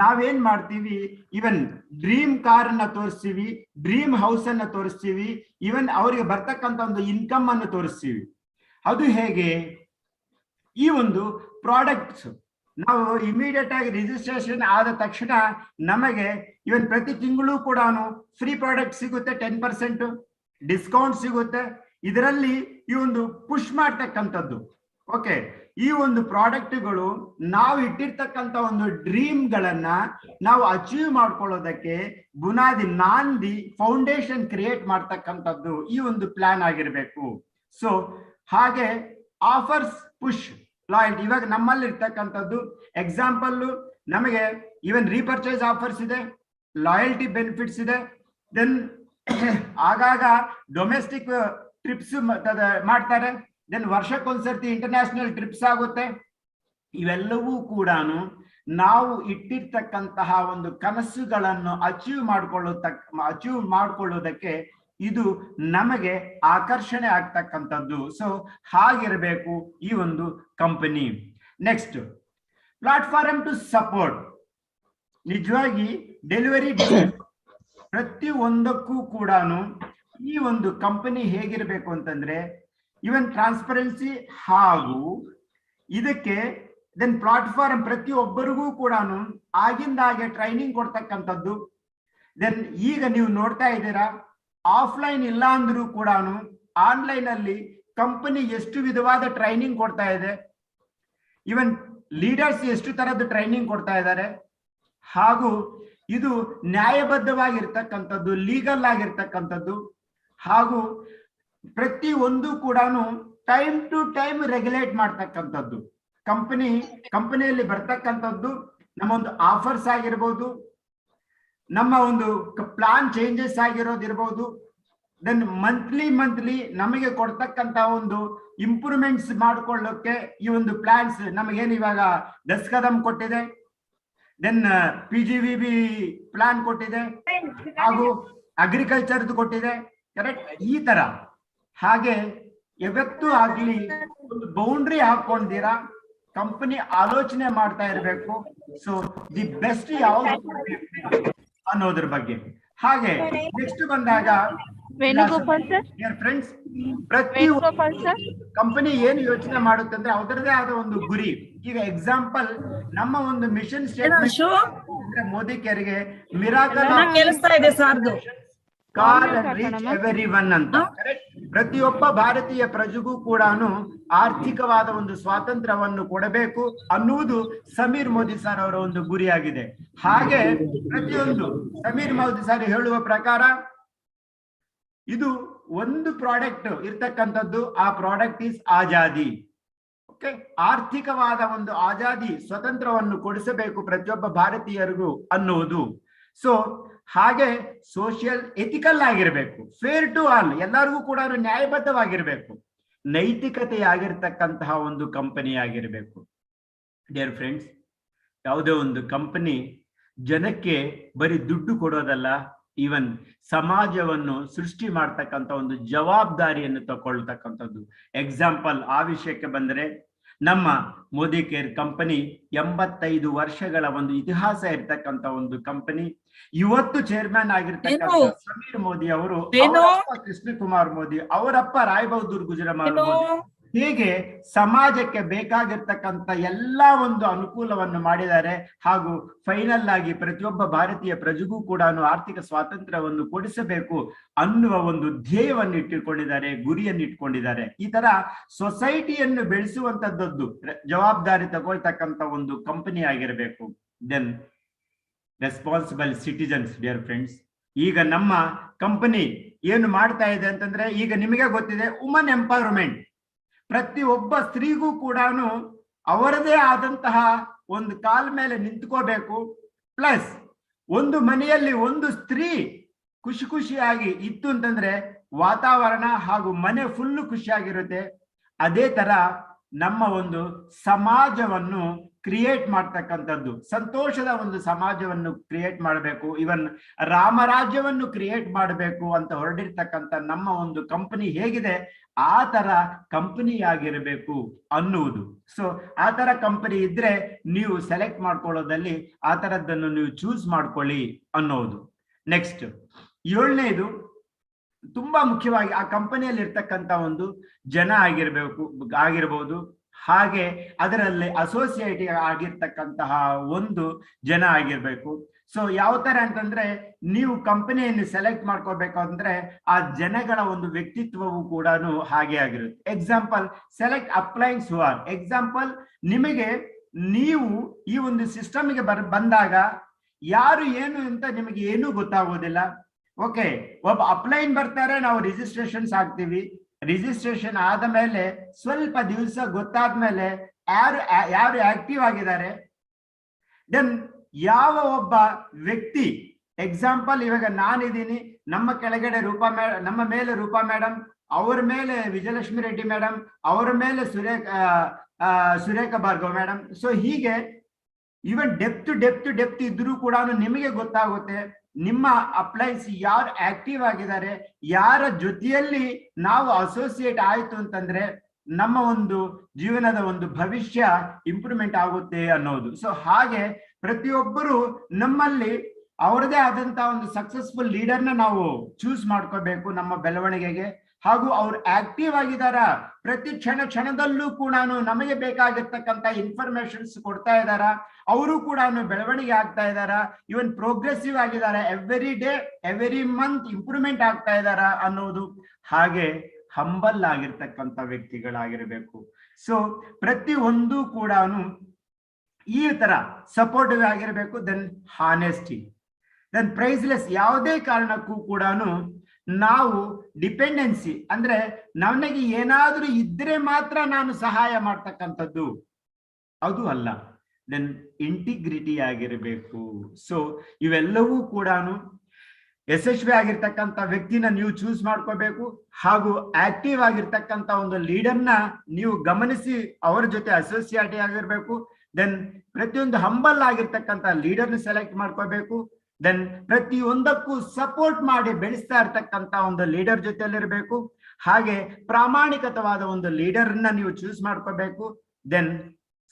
ನಾವೇನ್ ಮಾಡ್ತೀವಿ, ಇವನ್ ಡ್ರೀಮ್ ಕಾರ್ ಅನ್ನ ತೋರಿಸ್ತೀವಿ, ಡ್ರೀಮ್ ಹೌಸ್ ಅನ್ನ ತೋರಿಸ್ತೀವಿ, ಇವನ್ ಅವರಿಗೆ ಬರ್ತಕ್ಕಂಥ ಒಂದು ಇನ್ಕಮ್ ಅನ್ನು ತೋರಿಸ್ತೀವಿ. ಅದು ಹೇಗೆ? ಈ ಒಂದು ಪ್ರಾಡಕ್ಟ್ಸ್ ನಾವು ಇಮಿಡಿಯೇಟ್ ಆಗಿ ರಿಜಿಸ್ಟ್ರೇಷನ್ ಆದ ತಕ್ಷಣ ನಮಗೆ ಇವನ್ ಪ್ರತಿ ತಿಂಗಳು ಕೂಡ ಫ್ರೀ ಪ್ರಾಡಕ್ಟ್ ಸಿಗುತ್ತೆ, 10% ಡಿಸ್ಕೌಂಟ್ ಸಿಗುತ್ತೆ. ಇದರಲ್ಲಿ ಈ ಒಂದು ಪುಷ್ ಮಾಡ್ತಕ್ಕಂಥದ್ದು. ಓಕೆ, ಈ ಒಂದು ಪ್ರಾಡಕ್ಟ್ಗಳು ನಾವು ಇಟ್ಟಿರ್ತಕ್ಕಂಥ ಒಂದು ಡ್ರೀಮ್ ಗಳನ್ನ ನಾವು ಅಚೀವ್ ಮಾಡ್ಕೊಳ್ಳೋದಕ್ಕೆ ಬುನಾದಿ ನಾಂದಿ ಫೌಂಡೇಶನ್ ಕ್ರಿಯೇಟ್ ಮಾಡ್ತಕ್ಕಂಥದ್ದು ಈ ಒಂದು ಪ್ಲಾನ್ ಆಗಿರ್ಬೇಕು. ಸೊ ಹಾಗೆ ಆಫರ್ಸ್ ಪುಷ್ ಲಾಯಲ್ಟಿ. ಇವಾಗ ನಮ್ಮಲ್ಲಿ ಇರ್ತಕ್ಕಂಥದ್ದು ಎಕ್ಸಾಂಪಲ್, ನಮಗೆ ಇವನ್ ರೀಪರ್ಚೇಸ್ ಆಫರ್ಸ್ ಇದೆ, ಲಾಯಲ್ಟಿ ಬೆನಿಫಿಟ್ಸ್ ಇದೆ, ದೆನ್ ಆಗಾಗ ಡೊಮೆಸ್ಟಿಕ್ ಟ್ರಿಪ್ಸ್ ಮಾಡ್ತಾರೆ, ದೆನ್ ವರ್ಷಕ್ಕೊಂದ್ಸರ್ತಿ ಇಂಟರ್ನ್ಯಾಷನಲ್ ಟ್ರಿಪ್ಸ್ ಆಗುತ್ತೆ. ಇವೆಲ್ಲವೂ ಕೂಡ ನಾವು ಇಟ್ಟಿರ್ತಕ್ಕಂತಹ ಒಂದು ಕನಸುಗಳನ್ನು ಅಚೀವ್ ಮಾಡ್ಕೊಳ್ಳೋದಕ್ಕೆ ಇದು ನಮಗೆ ಆಕರ್ಷಣೆ ಆಗ್ತಕ್ಕಂಥದ್ದು. ಸೊ ಹಾಗಿರಬೇಕು ಈ ಒಂದು company. Next, platform to support. ನಿಜವಾಗಿ ಡೆಲಿವರಿ ಪ್ರತಿ ಒಂದಕ್ಕೂ ಕೂಡ ಈ ಒಂದು ಕಂಪನಿ ಹೇಗಿರಬೇಕು ಅಂತಂದ್ರೆ ಇವನ್ ಟ್ರಾನ್ಸ್ಪರೆನ್ಸಿ ಹಾಗೂ ಇದಕ್ಕೆ ದೆನ್ ಪ್ಲಾಟ್ಫಾರ್ಮ್ ಪ್ರತಿಯೊಬ್ಬರಿಗೂ ಕೂಡ ಆಗಿಂದಾಗೆ ಟ್ರೈನಿಂಗ್ ಕೊಡ್ತಕ್ಕಂಥದ್ದು. ದೆನ್ ಈಗ ನೀವು ನೋಡ್ತಾ ಇದ್ದೀರಾ, ಆಫ್ಲೈನ್ ಇಲ್ಲ ಅಂದ್ರೂ ಕೂಡ ಆನ್ಲೈನ್ ಅಲ್ಲಿ ಕಂಪನಿ ಎಷ್ಟು ವಿಧವಾದ ಟ್ರೈನಿಂಗ್ ಕೊಡ್ತಾ ಇದೆ, ಇವನ್ ಲೀಡರ್ಸ್ ಎಷ್ಟು ತರದ್ದು ಟ್ರೈನಿಂಗ್ ಕೊಡ್ತಾ ಇದ್ದಾರೆ, ಹಾಗೂ ಇದು ನ್ಯಾಯಬದ್ಧವಾಗಿರ್ತಕ್ಕಂಥದ್ದು, ಲೀಗಲ್ ಆಗಿರ್ತಕ್ಕಂಥದ್ದು, ಹಾಗೂ ಪ್ರತಿ ಒಂದು ಕೂಡ ಟೈಮ್ ಟು ಟೈಮ್ ರೆಗ್ಯುಲೇಟ್ ಮಾಡ್ತಕ್ಕಂಥದ್ದು. ಕಂಪನಿಯಲ್ಲಿ ಬರ್ತಕ್ಕಂಥದ್ದು ನಮ್ಮ ಒಂದು ಆಫರ್ಸ್ ಆಗಿರ್ಬೋದು, ನಮ್ಮ ಒಂದು ಪ್ಲಾನ್ ಚೇಂಜಸ್ ಆಗಿರೋದಿರ್ಬೋದು, ದೆನ್ ಮಂತ್ಲಿ ನಮಗೆ ಕೊಡ್ತಕ್ಕಂತ ಒಂದು ಇಂಪ್ರೂವ್ಮೆಂಟ್ಸ್ ಮಾಡ್ಕೊಳ್ಳೋಕೆ ಈ ಒಂದು ಪ್ಲಾನ್ಸ್ ನಮಗೇನು ಇವಾಗ 10 ಕದಂ ಕೊಟ್ಟಿದೆ, ದೆನ್ PGVB ಪ್ಲಾನ್ ಕೊಟ್ಟಿದೆ, ಹಾಗೂ ಅಗ್ರಿಕಲ್ಚರ್ದು ಕೊಟ್ಟಿದೆ, ಕರೆಕ್ಟ್? ಈ ತರ ಹಾಗೆ ಯಾವತ್ತೂ ಆಗ್ಲಿ ಒಂದು ಬೌಂಡ್ರಿ ಹಾಕೊಂಡಿರಾ ಕಂಪನಿ ಆಲೋಚನೆ ಮಾಡ್ತಾ ಇರಬೇಕು. ಸೊ ದಿ ಬೆಸ್ಟ್ ಯಾವ್ದು ಅನ್ನೋದ್ರ ಬಗ್ಗೆ. ಹಾಗೆ ನೆಕ್ಸ್ಟ್ ಬಂದಾಗ ಫ್ರೆಂಡ್ಸ್, ಪ್ರತಿ ಕಂಪನಿ ಏನು ಯೋಚನೆ ಮಾಡುತ್ತೆ ಅಂದ್ರೆ ಅದರದೇ ಆದ ಒಂದು ಗುರಿ. ಈಗ ಎಕ್ಸಾಂಪಲ್ ನಮ್ಮ ಒಂದು ಮಿಷನ್ ಸ್ಟೇಟ್ಮೆಂಟ್ ಮೋದಿ ಕೇರಿಗೆ ಮಿರಾಕಲ್ ಕಾಲ್ ರೀಚ್ ಎವರಿವನ್ ಅಂತ. ಪ್ರತಿಯೊಬ್ಬ ಭಾರತೀಯ ಪ್ರಜೆಗೂ ಕೂಡ ಆರ್ಥಿಕವಾದ ಒಂದು ಸ್ವಾತಂತ್ರ್ಯವನ್ನು ಕೊಡಬೇಕು ಅನ್ನುವುದು ಸಮೀರ್ ಮೋದಿ ಸರ್ ಅವರ ಒಂದು ಗುರಿಯಾಗಿದೆ. ಹಾಗೆ ಪ್ರತಿಯೊಂದು ಸಮೀರ್ ಮೋದಿ ಸರ್ ಹೇಳುವ ಪ್ರಕಾರ ಇದು ಒಂದು ಪ್ರಾಡಕ್ಟ್ ಇರ್ತಕ್ಕಂಥದ್ದು, ಆ ಪ್ರಾಡಕ್ಟ್ ಈಸ್ ಆಜಾದಿ. ಓಕೆ, ಆರ್ಥಿಕವಾದ ಒಂದು ಆಜಾದಿ ಸ್ವತಂತ್ರವನ್ನು ಕೊಡಿಸಬೇಕು ಪ್ರತಿಯೊಬ್ಬ ಭಾರತೀಯರಿಗೂ ಅನ್ನುವುದು. ಸೊ ಹಾಗೆ ಸೋಷಿಯಲ್ ಎಥಿಕಲ್ ಆಗಿರ್ಬೇಕು, ಫೇರ್ ಟು ಆಲ್, ಎಲ್ಲರಿಗೂ ಕೂಡ ನ್ಯಾಯಬದ್ಧವಾಗಿರ್ಬೇಕು, ನೈತಿಕತೆಯಾಗಿರ್ತಕ್ಕಂತಹ ಒಂದು ಕಂಪನಿ ಆಗಿರ್ಬೇಕು. ಡಿಯರ್ ಫ್ರೆಂಡ್ಸ್, ಯಾವುದೇ ಒಂದು ಕಂಪನಿ ಜನಕ್ಕೆ ಬರೀ ದುಡ್ಡು ಕೊಡೋದಲ್ಲ, ಈವನ್ ಸಮಾಜವನ್ನು ಸೃಷ್ಟಿ ಮಾಡ್ತಕ್ಕಂಥ ಒಂದು ಜವಾಬ್ದಾರಿಯನ್ನು ತಗೊಳ್ತಕ್ಕಂಥದ್ದು. ಎಕ್ಸಾಂಪಲ್ ಆ ವಿಷಯಕ್ಕೆ ಬಂದರೆ ನಮ್ಮ ಮೋದಿ ಕೇರ್ ಕಂಪನಿ 85 ವರ್ಷಗಳ ಒಂದು ಇತಿಹಾಸ ಇರ್ತಕ್ಕಂಥ ಒಂದು ಕಂಪನಿ. ಇವತ್ತು ಚೇರ್ಮನ್ ಆಗಿರ್ತಕ್ಕಂಥ ಸಮೀರ್ ಮೋದಿ ಅವರು, ಕೃಷ್ಣ ಕುಮಾರ್ ಮೋದಿ, ಅವರಪ್ಪ ರಾಯ್ ಬಹದ್ದೂರ್ ಗುಜರಾಲ್ ಮೋದಿ, ಹೀಗೆ ಸಮಾಜಕ್ಕೆ ಬೇಕಾಗಿರ್ತಕ್ಕಂಥ ಎಲ್ಲಾ ಒಂದು ಅನುಕೂಲವನ್ನು ಮಾಡಿದ್ದಾರೆ. ಹಾಗೂ ಫೈನಲ್ ಆಗಿ ಪ್ರತಿಯೊಬ್ಬ ಭಾರತೀಯ ಪ್ರಜೆಗೂ ಕೂಡ ಆರ್ಥಿಕ ಸ್ವಾತಂತ್ರ್ಯವನ್ನು ಕೊಡಿಸಬೇಕು ಅನ್ನುವ ಒಂದು ಧ್ಯೇಯವನ್ನು ಇಟ್ಟುಕೊಂಡಿದ್ದಾರೆ, ಗುರಿಯನ್ನು ಇಟ್ಕೊಂಡಿದ್ದಾರೆ. ಈ ತರ ಸೊಸೈಟಿಯನ್ನು ಬೆಳೆಸುವಂತದ್ದು ಜವಾಬ್ದಾರಿ ತಗೊಳ್ತಕ್ಕಂಥ ಒಂದು ಕಂಪನಿ ಆಗಿರಬೇಕು. Then responsible citizens. Dear friends, ಈಗ ನಮ್ಮ ಕಂಪನಿ ಏನು ಮಾಡ್ತಾ ಇದೆ ಅಂತಂದ್ರೆ, ಈಗ ನಿಮಗೆ ಗೊತ್ತಿದೆ ವುಮನ್ ಎಂಪವರ್ಮೆಂಟ್. ಪ್ರತಿಯೊಬ್ಬ ಸ್ತ್ರೀಗೂ ಕೂಡ ಅವರದೇ ಆದಂತಹ ಒಂದು ಕಾಲ ಮೇಲೆ ನಿಂತ್ಕೋಬೇಕು. ಪ್ಲಸ್ ಒಂದು ಮನೆಯಲ್ಲಿ ಒಂದು ಸ್ತ್ರೀ ಖುಷಿಯಾಗಿ ಇತ್ತು ಅಂತಂದ್ರೆ ವಾತಾವರಣ ಹಾಗೂ ಮನೆ ಫುಲ್ಲು ಖುಷಿಯಾಗಿರುತ್ತೆ. ಅದೇ ತರ ನಮ್ಮ ಒಂದು ಸಮಾಜವನ್ನು ಕ್ರಿಯೇಟ್ ಮಾಡ್ತಕ್ಕಂಥದ್ದು, ಸಂತೋಷದ ಒಂದು ಸಮಾಜವನ್ನು ಕ್ರಿಯೇಟ್ ಮಾಡಬೇಕು, ಇವನ್ ರಾಮರಾಜ್ಯವನ್ನು ಕ್ರಿಯೇಟ್ ಮಾಡಬೇಕು ಅಂತ ಹೊರಡಿರ್ತಕ್ಕಂಥ ನಮ್ಮ ಒಂದು ಕಂಪನಿ ಹೇಗಿದೆ ಆ ತರ ಕಂಪನಿ ಆಗಿರಬೇಕು ಅನ್ನುವುದು. ಸೊ ಆ ತರ ಕಂಪನಿ ಇದ್ರೆ ನೀವು ಸೆಲೆಕ್ಟ್ ಮಾಡ್ಕೊಳ್ಳೋದಲ್ಲಿ ಆ ತರದ್ದನ್ನು ನೀವು ಚೂಸ್ ಮಾಡ್ಕೊಳ್ಳಿ ಅನ್ನೋದು. ನೆಕ್ಸ್ಟ್ 7ನೇದು ತುಂಬಾ ಮುಖ್ಯವಾಗಿ ಆ ಕಂಪನಿಯಲ್ಲಿ ಇರ್ತಕ್ಕಂಥ ಒಂದು ಜನ ಆಗಿರ್ಬೋದು, ಹಾಗೆ ಅದರಲ್ಲಿ ಅಸೋಸಿಯೇಟ್ ಆಗಿರ್ತಕ್ಕಂತಹ ಒಂದು ಜನ ಆಗಿರ್ಬೇಕು. ಸೊ ಯಾವ ತರ ಅಂತಂದ್ರೆ ನೀವು ಕಂಪನಿಯನ್ನು ಸೆಲೆಕ್ಟ್ ಮಾಡ್ಕೋಬೇಕಂದ್ರೆ ಆ ಜನಗಳ ಒಂದು ವ್ಯಕ್ತಿತ್ವವು ಕೂಡ ಹಾಗೆ ಆಗಿರುತ್ತೆ. Example, select appliances who are. Example, ನಿಮಗೆ ನೀವು ಈ ಒಂದು ಸಿಸ್ಟಮ್ಗೆ ಬಂದಾಗ ಯಾರು ಏನು ಅಂತ ನಿಮಗೆ ಏನೂ ಗೊತ್ತಾಗೋದಿಲ್ಲ. ಓಕೆ, ಒಬ್ಬ ಅಪ್ಲೈನ್ ಬರ್ತಾರೆ, ನಾವು ರಿಜಿಸ್ಟ್ರೇಷನ್ಸ್ ಆಗ್ತೀವಿ. ರಿಜಿಸ್ಟ್ರೇಷನ್ ಆದ ಮೇಲೆ ಸ್ವಲ್ಪ ದಿವಸ ಗೊತ್ತಾದ್ಮೇಲೆ ಯಾರು ಆಕ್ಟಿವ್ ಆಗಿದ್ದಾರೆ, ದೆನ್ ಯಾವ ಒಬ್ಬ ವ್ಯಕ್ತಿ, ಎಕ್ಸಾಂಪಲ್ ಇವಾಗ ನಾನಿದ್ದೀನಿ, ನಮ್ಮ ಕೆಳಗಡೆ ನಮ್ಮ ಮೇಲೆ ರೂಪಾ ಮೇಡಮ್, ಅವರ ಮೇಲೆ ವಿಜಯಲಕ್ಷ್ಮಿ ರೆಡ್ಡಿ ಮೇಡಮ್, ಅವರ ಮೇಲೆ ಸುರೇಖ ಭಾರ್ಗವ್ ಮೇಡಮ್. ಸೊ ಹೀಗೆ ಇವನ್ ಡೆಪ್ತ್ ಇದ್ರೂ ಕೂಡ ನಿಮಗೆ ಗೊತ್ತಾಗುತ್ತೆ ನಿಮ್ಮ ಅಪ್ಲೈನ್ಸ್ ಯಾರು ಆಕ್ಟಿವ್ ಆಗಿದ್ದಾರೆ, ಯಾರ ಜೊತೆಯಲ್ಲಿ ನಾವು ಅಸೋಸಿಯೇಟ್ ಆಯ್ತು ಅಂತಂದ್ರೆ ನಮ್ಮ ಒಂದು ಜೀವನದ ಒಂದು ಭವಿಷ್ಯ ಇಂಪ್ರೂವ್ಮೆಂಟ್ ಆಗುತ್ತೆ ಅನ್ನೋದು. ಸೊ ಹಾಗೆ ಪ್ರತಿಯೊಬ್ಬರು ನಮ್ಮಲ್ಲಿ ಅವರದೇ ಆದಂತ ಒಂದು ಸಕ್ಸಸ್ಫುಲ್ ಲೀಡರ್ನ ನಾವು ಚೂಸ್ ಮಾಡ್ಕೋಬೇಕು ನಮ್ಮ ಬೆಳವಣಿಗೆಗೆ. ಹಾಗೂ ಅವ್ರು ಆಕ್ಟಿವ್ ಆಗಿದಾರ, ಪ್ರತಿ ಕ್ಷಣದಲ್ಲೂ ಕೂಡ ನಮಗೆ ಬೇಕಾಗಿರ್ತಕ್ಕಂಥ ಇನ್ಫಾರ್ಮೇಶನ್ಸ್ ಕೊಡ್ತಾ ಇದಾರ, ಅವರು ಕೂಡ ಬೆಳವಣಿಗೆ ಆಗ್ತಾ ಇದಾರ, ಇವನ್ ಪ್ರೋಗ್ರೆಸಿವ್ ಆಗಿದ್ದಾರೆ, every day every month improvement ಆಗ್ತಾ ಇದಾರ ಅನ್ನೋದು. ಹಾಗೆ ಹಂಬಲ್ ಆಗಿರ್ತಕ್ಕಂಥ ವ್ಯಕ್ತಿಗಳಾಗಿರ್ಬೇಕು. ಸೊ ಪ್ರತಿ ಒಂದು ಕೂಡ ಈ ತರ ಸಪೋರ್ಟಿವ್ ಆಗಿರ್ಬೇಕು. Then honesty, then priceless. ಯಾವುದೇ ಕಾರಣಕ್ಕೂ ಕೂಡ ನಾವು ಡಿಪೆಂಡೆನ್ಸಿ ಅಂದ್ರೆ ನನಗೆ ಏನಾದ್ರೂ ಇದ್ರೆ ಮಾತ್ರ ನಾನು ಸಹಾಯ ಮಾಡ್ತಕ್ಕಂಥದ್ದು ಅದು ಅಲ್ಲ. ದೆನ್ ಇಂಟಿಗ್ರಿಟಿ ಆಗಿರಬೇಕು. ಸೊ ಇವೆಲ್ಲವೂ ಕೂಡ ಯಶಸ್ವಿ ಆಗಿರ್ತಕ್ಕಂಥ ವ್ಯಕ್ತಿನ ನೀವು ಚೂಸ್ ಮಾಡ್ಕೋಬೇಕು. ಹಾಗೂ ಆಕ್ಟಿವ್ ಆಗಿರ್ತಕ್ಕಂಥ ಒಂದು ಲೀಡರ್ನ ನೀವು ಗಮನಿಸಿ ಅವರ ಜೊತೆ ಅಸೋಸಿಯೇಟ್ ಆಗಿರ್ಬೇಕು. ದೆನ್ ಪ್ರತಿಯೊಂದು ಹಂಬಲ್ ಆಗಿರ್ತಕ್ಕಂಥ ಲೀಡರ್ನ ಸೆಲೆಕ್ಟ್ ಮಾಡ್ಕೋಬೇಕು. ದೆನ್ ಪ್ರತಿಯೊಂದಕ್ಕೂ ಸಪೋರ್ಟ್ ಮಾಡಿ ಬೆಳೆಸ್ತಾ ಇರ್ತಕ್ಕಂಥ ಒಂದು ಲೀಡರ್ ಜೊತೆಯಲ್ಲಿರ್ಬೇಕು. ಹಾಗೆ ಪ್ರಾಮಾಣಿಕತವಾದ ಒಂದು ಲೀಡರ್ನ ನೀವು ಚೂಸ್ ಮಾಡ್ಕೋಬೇಕು. ದೆನ್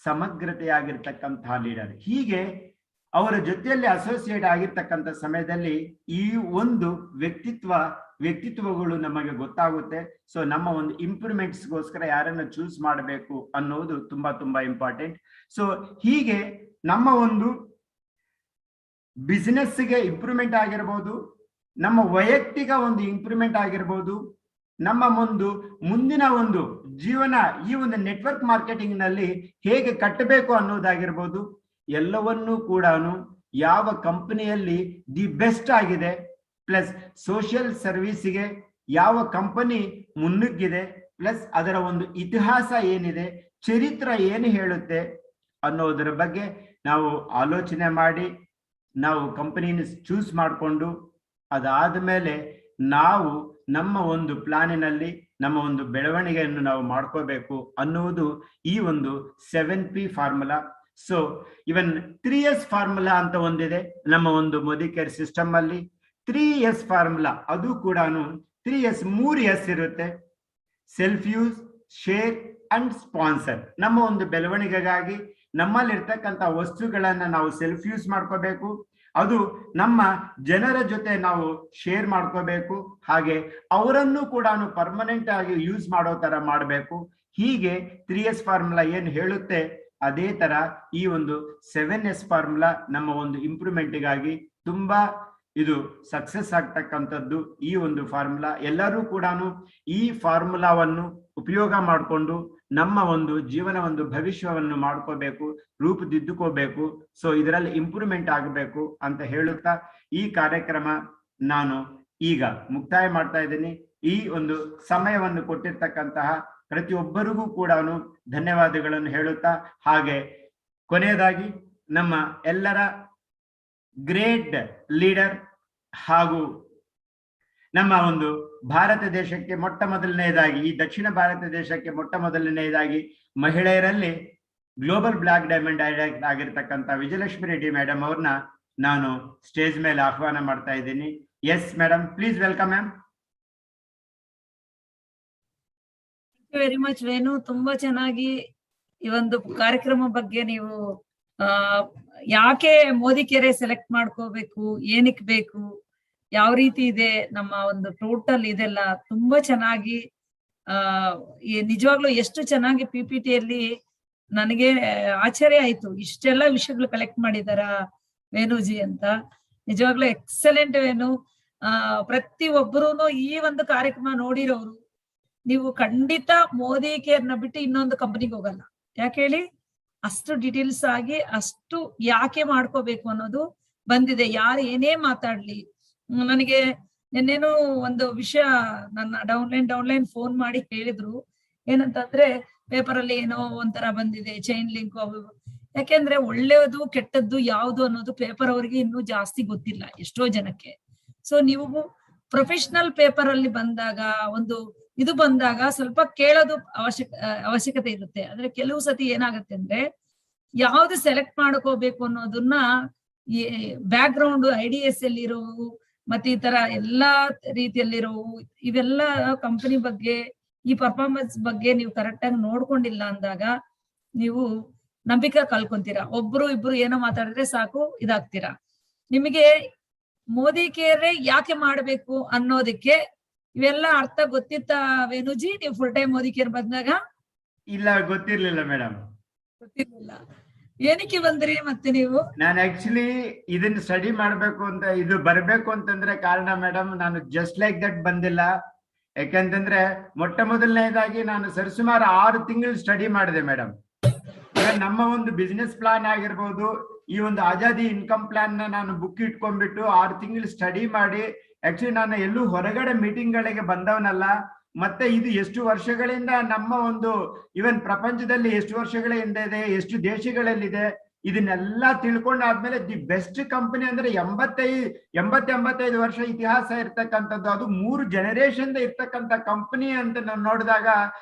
ಸಮಗ್ರತೆಯಾಗಿರ್ತಕ್ಕಂತಹ ಲೀಡರ್. ಹೀಗೆ ಅವರ ಜೊತೆಯಲ್ಲಿ ಅಸೋಸಿಯೇಟ್ ಆಗಿರ್ತಕ್ಕಂಥ ಸಮಯದಲ್ಲಿ ಈ ಒಂದು ವ್ಯಕ್ತಿತ್ವಗಳು ನಮಗೆ ಗೊತ್ತಾಗುತ್ತೆ. ಸೊ ನಮ್ಮ ಒಂದು ಇಂಪ್ರೂವ್ಮೆಂಟ್ಸ್ಗೋಸ್ಕರ ಯಾರನ್ನ ಚೂಸ್ ಮಾಡಬೇಕು ಅನ್ನೋದು ತುಂಬಾ ಇಂಪಾರ್ಟೆಂಟ್. ಸೊ ಹೀಗೆ ನಮ್ಮ ಒಂದು ಬಿಸಿನೆಸ್ಗೆ ಇಂಪ್ರೂವ್ಮೆಂಟ್ ಆಗಿರ್ಬೋದು, ನಮ್ಮ ವೈಯಕ್ತಿಕ ಒಂದು ಇಂಪ್ರೂವ್ಮೆಂಟ್ ಆಗಿರ್ಬೋದು, ನಮ್ಮ ಮುಂದಿನ ಒಂದು ಜೀವನ ಈ ಒಂದು ನೆಟ್ವರ್ಕ್ ಮಾರ್ಕೆಟಿಂಗ್ ನಲ್ಲಿ ಹೇಗೆ ಕಟ್ಟಬೇಕು ಅನ್ನೋದಾಗಿರ್ಬೋದು, ಎಲ್ಲವನ್ನೂ ಕೂಡ ಯಾವ ಕಂಪನಿಯಲ್ಲಿ ದಿ ಬೆಸ್ಟ್ ಆಗಿದೆ, ಪ್ಲಸ್ ಸೋಷಿಯಲ್ ಸರ್ವಿಸ್ಗೆ ಯಾವ ಕಂಪನಿ ಮುನ್ನುಗ್ಗಿದೆ, ಪ್ಲಸ್ ಅದರ ಒಂದು ಇತಿಹಾಸ ಏನಿದೆ, ಚರಿತ್ರ ಏನು ಹೇಳುತ್ತೆ ಅನ್ನೋದರ ಬಗ್ಗೆ ನಾವು ಆಲೋಚನೆ ಮಾಡಿ ನಾವು ಕಂಪನಿನ ಚೂಸ್ ಮಾಡಿಕೊಂಡು ಅದಾದ ಮೇಲೆ ನಾವು ನಮ್ಮ ಒಂದು ಪ್ಲಾನಿನಲ್ಲಿ ನಮ್ಮ ಒಂದು ಬೆಳವಣಿಗೆಯನ್ನು ನಾವು ಮಾಡ್ಕೋಬೇಕು ಅನ್ನುವುದು ಈ ಒಂದು 7P ಫಾರ್ಮುಲಾ. ಸೊ ಇವನ್ 3S ಫಾರ್ಮುಲಾ ಅಂತ ಒಂದಿದೆ ನಮ್ಮ ಒಂದು ಮೋದಿಕೇರ್ ಸಿಸ್ಟಮ್ ಅಲ್ಲಿ. 3S ಫಾರ್ಮುಲಾ ಅದು ಕೂಡ 3S 3S ಇರುತ್ತೆ. Self use, share and sponsor. ನಮ್ಮ ಒಂದು ಬೆಳವಣಿಗೆಗಾಗಿ ನಮ್ಮಲ್ಲಿರ್ತಕ್ಕಂಥ ವಸ್ತುಗಳನ್ನ ನಾವು ಸೆಲ್ಫ್ ಯೂಸ್ ಮಾಡ್ಕೋಬೇಕು, ಅದು ನಮ್ಮ ಜನರ ಜೊತೆ ನಾವು ಶೇರ್ ಮಾಡ್ಕೋಬೇಕು, ಹಾಗೆ ಅವರನ್ನು ಕೂಡ ಪರ್ಮನೆಂಟ್ ಆಗಿ ಯೂಸ್ ಮಾಡೋ ತರ ಮಾಡಬೇಕು. ಹೀಗೆ 3S ಫಾರ್ಮುಲಾ ಏನ್ ಹೇಳುತ್ತೆ ಅದೇ ತರ ಈ ಒಂದು 7S ಫಾರ್ಮುಲಾ ನಮ್ಮ ಒಂದು ಇಂಪ್ರೂವ್ಮೆಂಟ್ಗಾಗಿ ತುಂಬಾ ಇದು ಸಕ್ಸಸ್ ಆಗ್ತಕ್ಕಂಥದ್ದು. ಈ ಒಂದು ಫಾರ್ಮುಲಾ ಎಲ್ಲರೂ ಕೂಡ ಈ ಫಾರ್ಮುಲಾವನ್ನು ಉಪಯೋಗ ಮಾಡಿಕೊಂಡು ನಮ್ಮ ಒಂದು ಜೀವನ ಒಂದು ಭವಿಷ್ಯವನ್ನು ಮಾಡ್ಕೋಬೇಕು, ರೂಪುದಿದ್ದುಕೋಬೇಕು. ಸೊ ಇದರಲ್ಲಿ ಇಂಪ್ರೂವ್ಮೆಂಟ್ ಆಗಬೇಕು ಅಂತ ಹೇಳುತ್ತಾ ಈ ಕಾರ್ಯಕ್ರಮ ನಾನು ಈಗ ಮುಕ್ತಾಯ ಮಾಡ್ತಾ ಇದ್ದೀನಿ. ಈ ಒಂದು ಸಮಯವನ್ನು ಕೊಟ್ಟಿರ್ತಕ್ಕಂತಹ ಪ್ರತಿಯೊಬ್ಬರಿಗೂ ಕೂಡ ಧನ್ಯವಾದಗಳನ್ನು ಹೇಳುತ್ತಾ, ಹಾಗೆ ಕೊನೆಯದಾಗಿ ನಮ್ಮ ಎಲ್ಲರ ಗ್ರೇಟ್ ಲೀಡರ್ ಹಾಗೂ ನಮ್ಮ ಒಂದು ಭಾರತ ದೇಶಕ್ಕೆ ಮೊಟ್ಟ ಮೊದಲನೆಯದಾಗಿ, ಈ ದಕ್ಷಿಣ ಭಾರತ ದೇಶಕ್ಕೆ ಮೊಟ್ಟ ಮೊದಲನೆಯದಾಗಿ ಮಹಿಳೆಯರಲ್ಲಿ ಗ್ಲೋಬಲ್ ಬ್ಲಾಕ್ ಡೈಮಂಡ್ ಡೈರೆಕ್ಟ್ ಆಗಿರ್ತಕ್ಕಂಥ ವಿಜಯಲಕ್ಷ್ಮಿ ರೆಡ್ಡಿ ಮೇಡಮ್ ಅವ್ರನ್ನ ನಾನು ಸ್ಟೇಜ್ ಮೇಲೆ ಆಹ್ವಾನ ಮಾಡ್ತಾ ಇದ್ದೀನಿ. Yes madam, please welcome ma'am. Very much Venu, ತುಂಬಾ ಚೆನ್ನಾಗಿ ಈ ಒಂದು ಕಾರ್ಯಕ್ರಮ ಬಗ್ಗೆ ನೀವು ಯಾಕೆ ಮೋದಿಕೆರೆ ಸೆಲೆಕ್ಟ್ ಮಾಡ್ಕೋಬೇಕು, ಏನಕ್ಕೆ ಬೇಕು, ಯಾವ ರೀತಿ ಇದೆ ನಮ್ಮ ಒಂದು ಟೋಟಲ್ ಇದೆಲ್ಲ ತುಂಬಾ ಚೆನ್ನಾಗಿ ನಿಜವಾಗ್ಲೂ ಎಷ್ಟು ಚೆನ್ನಾಗಿ PPTಯಲ್ಲಿ ನನಗೆ ಆಶ್ಚರ್ಯ ಆಯ್ತು. ಇಷ್ಟೆಲ್ಲ ವಿಷಯಗಳು ಕಲೆಕ್ಟ್ ಮಾಡಿದಾರ ವೇಣುಜಿ ಅಂತ. ನಿಜವಾಗ್ಲೂ ಎಕ್ಸಲೆಂಟ್ ವೇಣು. ಪ್ರತಿ ಒಬ್ಬರು ಈ ಒಂದು ಕಾರ್ಯಕ್ರಮ ನೋಡಿರೋರು ನೀವು ಖಂಡಿತ ಮೋದಿ ಕೇರ್ನ ಬಿಟ್ಟು ಇನ್ನೊಂದು ಕಂಪನಿಗೆ ಹೋಗಲ್ಲ. ಯಾಕೆ ಹೇಳಿ? ಅಷ್ಟು ಡೀಟೇಲ್ಸ್ ಆಗಿ ಅಷ್ಟು ಯಾಕೆ ಮಾಡ್ಕೋಬೇಕು ಅನ್ನೋದು ಬಂದಿದೆ. ಯಾರು ಏನೇ ಮಾತಾಡ್ಲಿ, ನನಗೆ ನಿನ್ನೇನು ಒಂದು ವಿಷಯ ನನ್ನ ಡೌನ್ಲೈನ್ ಫೋನ್ ಮಾಡಿ ಹೇಳಿದ್ರು. ಏನಂತಂದ್ರೆ ಪೇಪರ್ ಅಲ್ಲಿ ಏನೋ ಒಂಥರ ಬಂದಿದೆ, ಚೈನ್ ಲಿಂಕ್. ಯಾಕೆಂದ್ರೆ ಒಳ್ಳೇದು ಕೆಟ್ಟದ್ದು ಯಾವ್ದು ಅನ್ನೋದು ಪೇಪರ್ ಅವರಿಗೆ ಇನ್ನೂ ಜಾಸ್ತಿ ಗೊತ್ತಿಲ್ಲ ಎಷ್ಟೋ ಜನಕ್ಕೆ. ಸೊ ನೀವು ಪ್ರೊಫೆಷನಲ್ ಪೇಪರ್ ಅಲ್ಲಿ ಬಂದಾಗ ಒಂದು ಇದು ಬಂದಾಗ ಸ್ವಲ್ಪ ಕೇಳೋದು ಅವಶ್ಯಕತೆ ಇರುತ್ತೆ. ಆದ್ರೆ ಕೆಲವು ಸತಿ ಏನಾಗುತ್ತೆ ಅಂದ್ರೆ ಯಾವ್ದು ಸೆಲೆಕ್ಟ್ ಮಾಡ್ಕೋಬೇಕು ಅನ್ನೋದನ್ನ ಈ ಬ್ಯಾಕ್ ಗ್ರೌಂಡ್ IDS ಅಲ್ಲಿರೋವು ಮತ್ತೆ ಈ ತರ ಎಲ್ಲಾ ರೀತಿಯಲ್ಲಿರೋವು ಇವೆಲ್ಲ ಕಂಪನಿ ಬಗ್ಗೆ ಈ ಪರ್ಫಾರ್ಮೆನ್ಸ್ ಬಗ್ಗೆ ನೀವು ಕರೆಕ್ಟ್ ಆಗಿ ನೋಡ್ಕೊಂಡಿಲ್ಲ ಅಂದಾಗ ನೀವು ನಂಬಿಕೆ ಕಳ್ಕೊಂತೀರಾ. ಒಬ್ರು ಇಬ್ರು ಏನೋ ಮಾತಾಡಿದ್ರೆ ಸಾಕು ಇದಾಗ್ತೀರಾ. ನಿಮಗೆ ಮೋದಿ ಕೇರ್ ಯಾಕೆ ಮಾಡ್ಬೇಕು ಅನ್ನೋದಕ್ಕೆ ಇವೆಲ್ಲ ಅರ್ಥ ಗೊತ್ತಿತ್ತಾ ವೇಣುಜಿ? ನೀವು ಫುಲ್ ಟೈಮ್ ಮೋದಿ ಕೇರ್ ಬಂದಾಗ? ಇಲ್ಲ, ಗೊತ್ತಿರ್ಲಿಲ್ಲ ಮೇಡಮ್. ಗೊತ್ತಿರ್ಲಿಲ್ಲ. ಏನಕ್ಕೆ ಬಂದ್ರಿ ಮತ್ತೆ ನೀವು? ನಾನು ಆಕ್ಚುಲಿ ಇದನ್ನ ಸ್ಟಡಿ ಮಾಡ್ಬೇಕು ಅಂತ, ಇದು ಬರ್ಬೇಕು ಅಂತಂದ್ರೆ ಕಾರಣ ಮೇಡಮ್, ನಾನು ಜಸ್ಟ್ ಲೈಕ್ ದಟ್ ಬಂದಿಲ್ಲ. ಯಾಕಂತಂದ್ರೆ ಮೊಟ್ಟ ಮೊದಲನೇದಾಗಿ ನಾನು ಸರಿಸುಮಾರು 6 ತಿಂಗಳು ಸ್ಟಡಿ ಮಾಡಿದೆ ಮೇಡಮ್. ನಮ್ಮ ಒಂದು ಬಿಸ್ನೆಸ್ ಪ್ಲಾನ್ ಆಗಿರ್ಬೋದು, ಈ ಒಂದು ಆಜಾದಿ ಇನ್ಕಮ್ ಪ್ಲಾನ್ ನಾನು ಬುಕ್ ಇಟ್ಕೊಂಡ್ಬಿಟ್ಟು 6 ತಿಂಗಳು ಸ್ಟಡಿ ಮಾಡಿ, ಆಕ್ಚುಲಿ ನಾನು ಎಲ್ಲೂ ಹೊರಗಡೆ ಮೀಟಿಂಗ್ ಗಳಿಗೆ ಬಂದವನಲ್ಲ. ಮತ್ತೆ ಇದು ಎಷ್ಟು ವರ್ಷಗಳಿಂದ ನಮ್ಮ ಒಂದು ಇವನ್ ಪ್ರಪಂಚದಲ್ಲಿ ಎಷ್ಟು ವರ್ಷಗಳಿಂದ ಇದೆ, ಎಷ್ಟು ದೇಶಗಳಲ್ಲಿದೆ, ಇದನ್ನೆಲ್ಲ ತಿಳ್ಕೊಂಡಾದ್ಮೇಲೆ ದಿ ಬೆಸ್ಟ್ ಕಂಪನಿ ಅಂದ್ರೆ 85 ವರ್ಷ ಇತಿಹಾಸ ಇರ್ತಕ್ಕಂಥದ್ದು, ಅದು 3 ಜನರೇಷನ್ ಇರ್ತಕ್ಕಂಥ ಕಂಪನಿ ಅಂತ ನಾವು ನೋಡಿದಾಗ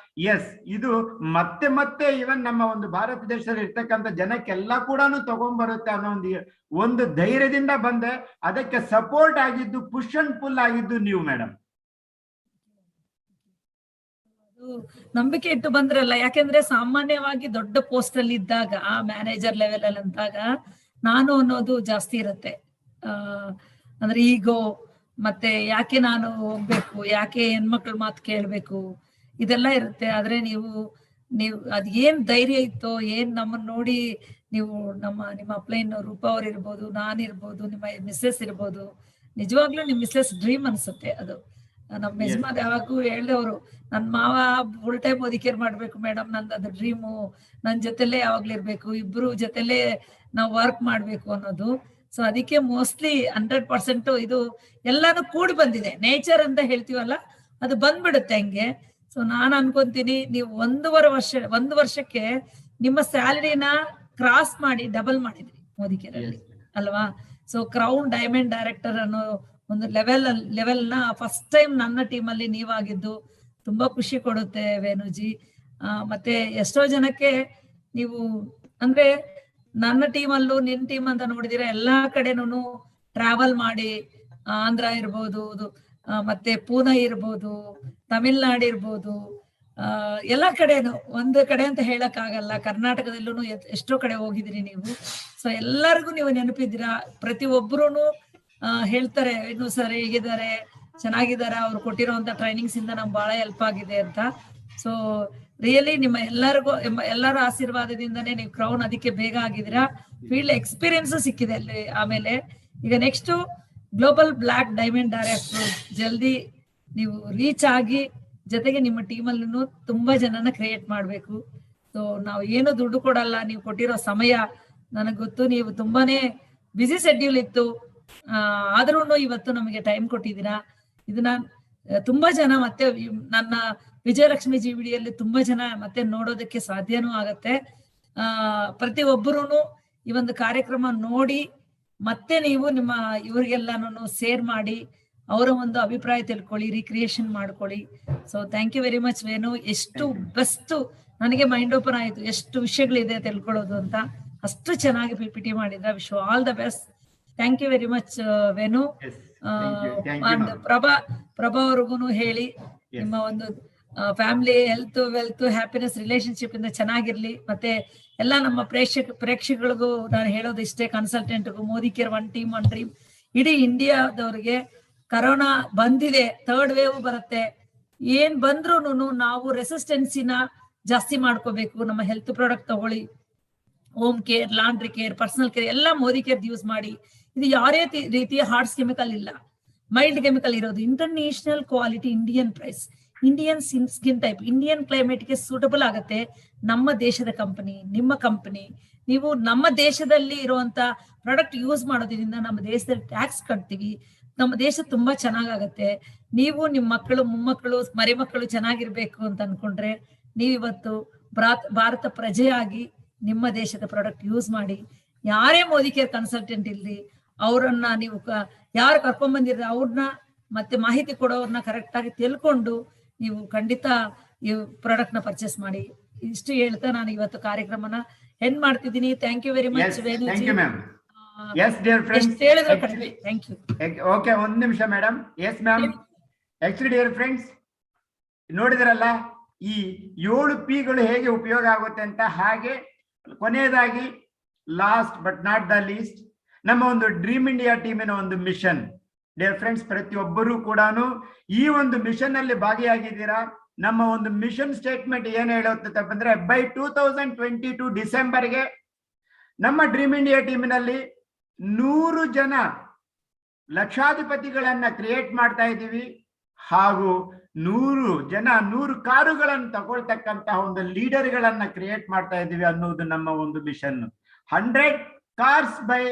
ಎಸ್, ಇದು ಮತ್ತೆ ಇವನ್ ನಮ್ಮ ಒಂದು ಭಾರತ ದೇಶದಲ್ಲಿ ಇರ್ತಕ್ಕಂಥ ಜನಕ್ಕೆಲ್ಲ ಕೂಡ ತಗೊಂಡ್ಬರುತ್ತೆ ಅನ್ನೋ ಒಂದು ಧೈರ್ಯದಿಂದ ಬಂದೆ. ಅದಕ್ಕೆ ಸಪೋರ್ಟ್ ಆಗಿದ್ದು, ಪುಷ್ ಅಂಡ್ ಪುಲ್ ಆಗಿದ್ದು ನೀವು ಮೇಡಮ್. ನಂಬಿಕೆ ಇಟ್ಟು ಬಂದ್ರಲ್ಲ. ಯಾಕೆಂದ್ರೆ ಸಾಮಾನ್ಯವಾಗಿ ದೊಡ್ಡ ಪೋಸ್ಟ್ ಅಲ್ಲಿ ಇದ್ದಾಗ, ಮ್ಯಾನೇಜರ್ ಲೆವೆಲ್ ಅಲ್ಲಿ ಅಂದಾಗ ನಾನು ಅನ್ನೋದು ಜಾಸ್ತಿ ಇರುತ್ತೆ. ಅಂದ್ರೆ ಈಗೋ, ಮತ್ತೆ ಯಾಕೆ ನಾನು ಹೋಗ್ಬೇಕು, ಯಾಕೆ ಹೆಣ್ಮಕ್ಳ ಮಾತು ಕೇಳ್ಬೇಕು, ಇದೆಲ್ಲ ಇರುತ್ತೆ. ಆದ್ರೆ ನೀವು ಅದ್ ಏನ್ ಧೈರ್ಯ ಇತ್ತೋ, ಏನ್ ನಮ್ಮನ್ನ ನೋಡಿ ನೀವು ನಿಮ್ಮ ಅಪ್ಲೈನ್ ರೂಪಾ ಅವ್ರು ಇರ್ಬೋದು, ನಾನಿರ್ಬೋದು, ನಿಮ್ಮ ಮಿಸ್ಸೆಸ್ ಇರ್ಬೋದು, ನಿಜವಾಗ್ಲೂ ನಿಮ್ ಮಿಸ್ಸೆಸ್ ಡ್ರೀಮ್ ಅನ್ಸುತ್ತೆ ಅದು. ನಮ್ಮ ಯಜಮಾನ್ ಯಾವಾಗೂ ಹೇಳಿದವರು, ನನ್ ಮಾವ ಫುಲ್ ಟೈಮ್ ಮೋದಿ ಕೇರ್ ಮಾಡ್ಬೇಕು ಮೇಡಮ್, ನಂದು ಅದು ಡ್ರೀಮು, ನನ್ ಜೊತೆಲೇ ಯಾವಾಗ್ಲೂ ಇರ್ಬೇಕು, ಇಬ್ರು ಜೊತೆಲೇ ನಾವು ವರ್ಕ್ ಮಾಡ್ಬೇಕು ಅನ್ನೋದು. ಸೊ ಅದಕ್ಕೆ ಮೋಸ್ಟ್ಲಿ 100% ಇದು ಎಲ್ಲಾನು ಕೂಡಿ ಬಂದಿದೆ. ನೇಚರ್ ಅಂತ ಹೇಳ್ತೀವಲ್ಲ, ಅದು ಬಂದ್ಬಿಡುತ್ತೆ ಹಂಗೆ. ಸೊ ನಾನು ಅನ್ಕೊಂತೀನಿ, ನೀವು 1 ವರ್ಷಕ್ಕೆ ನಿಮ್ಮ ಸ್ಯಾಲರಿನ ಕ್ರಾಸ್ ಮಾಡಿ ಡಬಲ್ ಮಾಡಿದ್ರಿ ಮೋದಿ ಕೇರ್ ಅಲ್ಲಿ ಅಲ್ವಾ? ಸೊ ಕ್ರೌನ್ ಡೈಮಂಡ್ ಡೈರೆಕ್ಟರ್ ಅನ್ನೋ ಒಂದು ಲೆವೆಲ್ನ ಫಸ್ಟ್ ಟೈಮ್ ನನ್ನ ಟೀಮಲ್ಲಿ ನೀವಾಗಿದ್ದು ತುಂಬಾ ಖುಷಿ ಕೊಡುತ್ತೆ ವೇಣುಜಿ. ಮತ್ತೆ ಎಷ್ಟೋ ಜನಕ್ಕೆ ನೀವು ಅಂದ್ರೆ ನನ್ನ ಟೀಮಲ್ಲೂ ನಿನ್ ಟೀಮ್ ಅಂತ ನೋಡಿದಿರ, ಎಲ್ಲಾ ಕಡೆನೂ ಟ್ರಾವೆಲ್ ಮಾಡಿ, ಆಂಧ್ರ ಇರ್ಬೋದು, ಮತ್ತೆ ಪೂನಾ ಇರ್ಬೋದು, ತಮಿಳ್ನಾಡು ಇರ್ಬೋದು, ಎಲ್ಲಾ ಕಡೆನು, ಒಂದು ಕಡೆ ಅಂತ ಹೇಳಕ್ ಆಗಲ್ಲ, ಕರ್ನಾಟಕದಲ್ಲೂ ಎಷ್ಟೋ ಕಡೆ ಹೋಗಿದ್ರಿ ನೀವು. ಸೊ ಎಲ್ಲರಿಗೂ ನೀವು ನೆನಪಿದ್ದೀರಾ. ಪ್ರತಿ ಒಬ್ರುನು ಹೇಳ್ತಾರೆ, ಇನ್ನು ಸರ್ ಹೇಗಿದ್ದಾರೆ, ಚೆನ್ನಾಗಿದ್ದಾರೆ, ಅವ್ರು ಕೊಟ್ಟಿರೋಂತ ಟ್ರೈನಿಂಗ್ಸ್ ಇಂದ ನಮ್ಗೆ ಬಹಳ ಹೆಲ್ಪ್ ಆಗಿದೆ ಅಂತ. ಸೊ ರಿಯಲಿ ನಿಮ್ಮ ಎಲ್ಲರ ಆಶೀರ್ವಾದದಿಂದನೇ ನೀವು ಕ್ರೌನ್ ಅದಕ್ಕೆ ಬೇಗ ಆಗಿದ್ದೀರಾ. ಫೀಲ್ಡ್ ಎಕ್ಸ್ಪೀರಿಯನ್ಸ್ ಸಿಕ್ಕಿದೆ ಅಲ್ಲಿ. ಆಮೇಲೆ ಈಗ next global black diamond director ಜಲ್ದಿ ನೀವು ರೀಚ್ ಆಗಿ, ಜೊತೆಗೆ ನಿಮ್ಮ ಟೀಮಲ್ಲೂ ತುಂಬಾ ಜನನ ಕ್ರಿಯೇಟ್ ಮಾಡ್ಬೇಕು. ಸೊ ನಾವು ಏನು ದುಡ್ಡು ಕೊಡಲ್ಲ, ನೀವು ಕೊಟ್ಟಿರೋ ಸಮಯ ನನಗ್ ಗೊತ್ತು, ನೀವು ತುಂಬಾನೇ ಬಿಸಿ ಶೆಡ್ಯೂಲ್ ಇತ್ತು, ಆದ್ರೂ ಇವತ್ತು ನಮಗೆ ಟೈಮ್ ಕೊಟ್ಟಿದ್ದೀರಾ. ಇದನ್ನ ತುಂಬಾ ಜನ ಮತ್ತೆ ನನ್ನ ವಿಜಯಲಕ್ಷ್ಮಿ ಜಿವಿಡಿಯಲ್ಲಿ ತುಂಬಾ ಜನ ಮತ್ತೆ ನೋಡೋದಕ್ಕೆ ಸಾಧ್ಯನೂ ಆಗತ್ತೆ. ಪ್ರತಿ ಒಬ್ಬರೂ ಈ ಒಂದು ಕಾರ್ಯಕ್ರಮ ನೋಡಿ ಮತ್ತೆ ನೀವು ನಿಮ್ಮ ಇವ್ರಿಗೆಲ್ಲಾನು ಶೇರ್ ಮಾಡಿ, ಅವರ ಒಂದು ಅಭಿಪ್ರಾಯ ತಿಳ್ಕೊಳ್ಳಿ, ರಿಕ್ರಿಯೇಷನ್ ಮಾಡ್ಕೊಳ್ಳಿ. So thank you very much Venu. ಎಷ್ಟು ಬೆಸ್ಟ್, ನನಗೆ ಮೈಂಡ್ ಓಪನ್ ಆಯ್ತು, ಎಷ್ಟು ವಿಷಯಗಳಿದೆ ತಿಳ್ಕೊಳ್ಳೋದು ಅಂತ. ಅಷ್ಟು ಚೆನ್ನಾಗಿ PPT ಮಾಡಿದ್ರ. Wish all the best. Thank you very much Venu. Prabha ಅವ್ರಿಗೂ ಹೇಳಿ, ನಿಮ್ಮ ಒಂದು family health, wealth, happiness, relationship ಇಂದ ಚೆನ್ನಾಗಿರ್ಲಿ. ಮತ್ತೆ ಎಲ್ಲ ನಮ್ಮ ಪ್ರೇಕ್ಷಕರಿಗೂ ನಾನು ಹೇಳೋದು ಇಷ್ಟೇ, ಕನ್ಸಲ್ಟೆಂಟ್ಗೂ, Modi care, one team one dream, ಇಡೀ ಇಂಡಿಯಾದವ್ರಿಗೆ ಕರೋನಾ ಬಂದಿದೆ, 3rd ವೇವ್ ಬರುತ್ತೆ. ಏನ್ ಬಂದ್ರು ನಾವು ರೆಸಿಸ್ಟೆನ್ಸಿನ ಜಾಸ್ತಿ ಮಾಡ್ಕೋಬೇಕು. ನಮ್ಮ ಹೆಲ್ತ್ ಪ್ರಾಡಕ್ಟ್ ತಗೊಳ್ಳಿ, home care, laundry care, personal care ಎಲ್ಲ ಮೋದಿ ಕೇರ್ ಯೂಸ್ ಮಾಡಿ. ಇದು ಯಾರೇ ರೀತಿಯ ಹಾರ್ಡ್ಸ್ ಕೆಮಿಕಲ್ ಇಲ್ಲ, ಮೈಲ್ಡ್ ಕೆಮಿಕಲ್ ಇರೋದು. International quality, Indian price, Indian skin type, Indian ಕ್ಲೈಮೇಟ್ಗೆ ಸೂಟಬಲ್ ಆಗುತ್ತೆ. ನಮ್ಮ ದೇಶದ ಕಂಪನಿ, ನಿಮ್ಮ ಕಂಪನಿ, ನೀವು ನಮ್ಮ ದೇಶದಲ್ಲಿ ಇರುವಂತ ಪ್ರಾಡಕ್ಟ್ ಯೂಸ್ ಮಾಡೋದ್ರಿಂದ ನಮ್ಮ ದೇಶದಲ್ಲಿ ಟ್ಯಾಕ್ಸ್ ಕಟ್ತೀವಿ. ನಮ್ಮ ದೇಶ ತುಂಬಾ ಚೆನ್ನಾಗಾಗತ್ತೆ. ನೀವು ನಿಮ್ಮ ಮಕ್ಕಳು, ಮೊಮ್ಮಕ್ಕಳು, ಮರಿಮಕ್ಕಳು ಚೆನ್ನಾಗಿರ್ಬೇಕು ಅಂತ ಅನ್ಕೊಂಡ್ರೆ ನೀವಿವತ್ತು ಭಾರತ ಪ್ರಜೆಯಾಗಿ ನಿಮ್ಮ ದೇಶದ ಪ್ರಾಡಕ್ಟ್ ಯೂಸ್ ಮಾಡಿ. ಯಾರೇ ಮೋದಿ ಕೇರ್ ಕನ್ಸಲ್ಟೆಂಟ್ ಇಲ್ರಿ, ಅವರನ್ನ ನೀವು ಯಾರು ಕರ್ಕೊಂಡ್ ಬಂದಿರ ಅವ್ರನ್ನ ಮತ್ತೆ ಮಾಹಿತಿ ಕೊಡೋರ್ನ ಕರೆಕ್ಟ್ ಆಗಿ ತಿಳ್ಕೊಂಡು ನೀವು ಖಂಡಿತ ಈ ಪ್ರಾಡಕ್ಟ್ ನ ಪರ್ಚೇಸ್ ಮಾಡಿ. ಇಷ್ಟು ಹೇಳ್ತಾ ನಾನು ಇವತ್ತು ಕಾರ್ಯಕ್ರಮನ ಎಂಡ್ ಮಾಡ್ತಿದ್ದೀನಿ. ಥ್ಯಾಂಕ್ ಯು ವೆರಿ ಮಚ್ ವೇಣುಜಿ. ಹೇಳಿದ್ರು ಕಡಿಮೆ. Thank you. ಓಕೆ, ಒಂದ್ ನಿಮಿಷ madam. Yes ma'am. Actually dear friends, ನೋಡಿದ್ರಲ್ಲ ಈ 7 Pಗಳು ಹೇಗೆ ಉಪಯೋಗ ಆಗುತ್ತೆ ಅಂತ. ಹಾಗೆ ಕೊನೆಯದಾಗಿ, last but not the least, ನಮ್ಮ ಒಂದು ಡ್ರೀಮ್ ಇಂಡಿಯಾ ಟೀಮಿನ ಒಂದು ಮಿಷನ್. ಡಿಯರ್ ಫ್ರೆಂಡ್ಸ್, ಪ್ರತಿಯೊಬ್ಬರೂ ಕೂಡ ಈ ಒಂದು ಮಿಷನ್ ಅಲ್ಲಿ ಭಾಗಿಯಾಗಿದ್ದೀರಾ. ನಮ್ಮ ಒಂದು ಮಿಷನ್ ಸ್ಟೇಟ್ಮೆಂಟ್ ಏನ್ ಹೇಳುತ್ತೆ ಅಂದ್ರೆ, ಬೈ 2022 ಡಿಸೆಂಬರ್ಗೆ ನಮ್ಮ ಡ್ರೀಮ್ ಇಂಡಿಯಾ ಟೀಮಿನಲ್ಲಿ 100 ಜನ ಲಕ್ಷಾಧಿಪತಿಗಳನ್ನ ಕ್ರಿಯೇಟ್ ಮಾಡ್ತಾ ಇದ್ದೀವಿ. ಹಾಗೂ 100 ಜನ 100 ಕಾರುಗಳನ್ನು ತಗೊಳ್ತಕ್ಕಂತಹ ಒಂದು ಲೀಡರ್ಗಳನ್ನ ಕ್ರಿಯೇಟ್ ಮಾಡ್ತಾ ಇದ್ದೀವಿ ಅನ್ನೋದು ನಮ್ಮ ಒಂದು mission. 100 cars by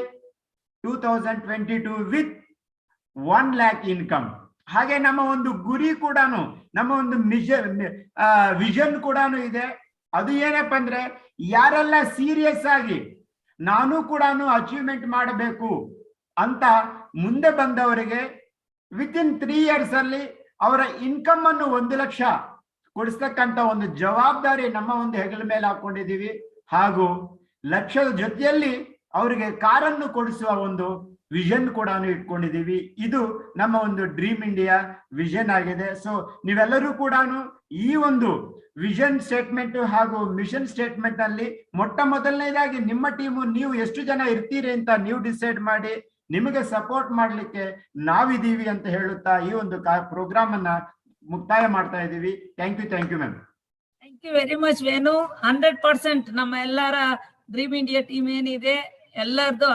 2022 with 1 lakh income. ಹಾಗೆ ನಮ್ಮ ಒಂದು ಗುರಿ ಕೂಡ, ನಮ್ಮ ಒಂದು ವಿಷನ್ ಕೂಡ ಇದೆ. ಅದು ಏನಪ್ಪ ಅಂದ್ರೆ, ಯಾರೆಲ್ಲ ಸೀರಿಯಸ್ ಆಗಿ ನಾನು ಕೂಡ ಅಚೀವ್ಮೆಂಟ್ ಮಾಡಬೇಕು ಅಂತ ಮುಂದೆ ಬಂದವರಿಗೆ ವಿತಿನ್ 3 years ಅಲ್ಲಿ ಅವರ ಇನ್ಕಮ್ ಅನ್ನು 1 ಲಕ್ಷ ಕೊಡಿಸ್ತಕ್ಕಂತ ಒಂದು ಜವಾಬ್ದಾರಿ ನಮ್ಮ ಒಂದು ಹೆಗಲ ಮೇಲೆ ಹಾಕೊಂಡಿದ್ದೀವಿ. ಹಾಗೂ ಲಕ್ಷದ ಜೊತೆಯಲ್ಲಿ ಅವರಿಗೆ ಕಾರನ್ನು ಕೊಡಿಸುವ ಒಂದು ವಿಷನ್ ಕೂಡ ಇಟ್ಕೊಂಡಿದ್ದೀವಿ. ಇದು ನಮ್ಮ ಒಂದು ಡ್ರೀಮ್ ಇಂಡಿಯಾ ವಿಷನ್ ಆಗಿದೆ. ಸೊ ನೀವೆಲ್ಲರೂ ಕೂಡ ಈ ಒಂದು ವಿಷನ್ ಸ್ಟೇಟ್ಮೆಂಟ್ ಹಾಗೂ ಮಿಷನ್ ಸ್ಟೇಟ್ಮೆಂಟ್ ಅಲ್ಲಿ ಮೊದಲನೇದಾಗಿ ನಿಮ್ಮ ಟೀಮು, ನೀವು ಎಷ್ಟು ಜನ ಇರ್ತೀರಿ ಅಂತ ನೀವು ಡಿಸೈಡ್ ಮಾಡಿ, ನಿಮಗೆ ಸಪೋರ್ಟ್ ಮಾಡ್ಲಿಕ್ಕೆ ನಾವಿದ್ದೀವಿ ಅಂತ ಹೇಳುತ್ತಾ ಈ ಒಂದು ಪ್ರೋಗ್ರಾಮ್ ಅನ್ನ ಮುಕ್ತಾಯ ಮಾಡ್ತಾ ಇದ್ದೀವಿ. Thank you ma'am. Thank you very much Venu. 100% ನಮ್ಮ ಎಲ್ಲರ ಡ್ರೀಮ್ ಇಂಡಿಯಾ ಟೀಮ್ ಏನಿದೆ ಎಲ್ಲರದು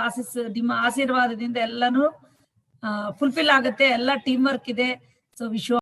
ನಿಮ್ಮ ಆಶೀರ್ವಾದದಿಂದ ಎಲ್ಲಾನು ಫುಲ್ಫಿಲ್ ಆಗುತ್ತೆ. ಎಲ್ಲ ಟೀಮ್ ವರ್ಕ್ ಇದೆ. ಸೊ ವಿಶ್ವ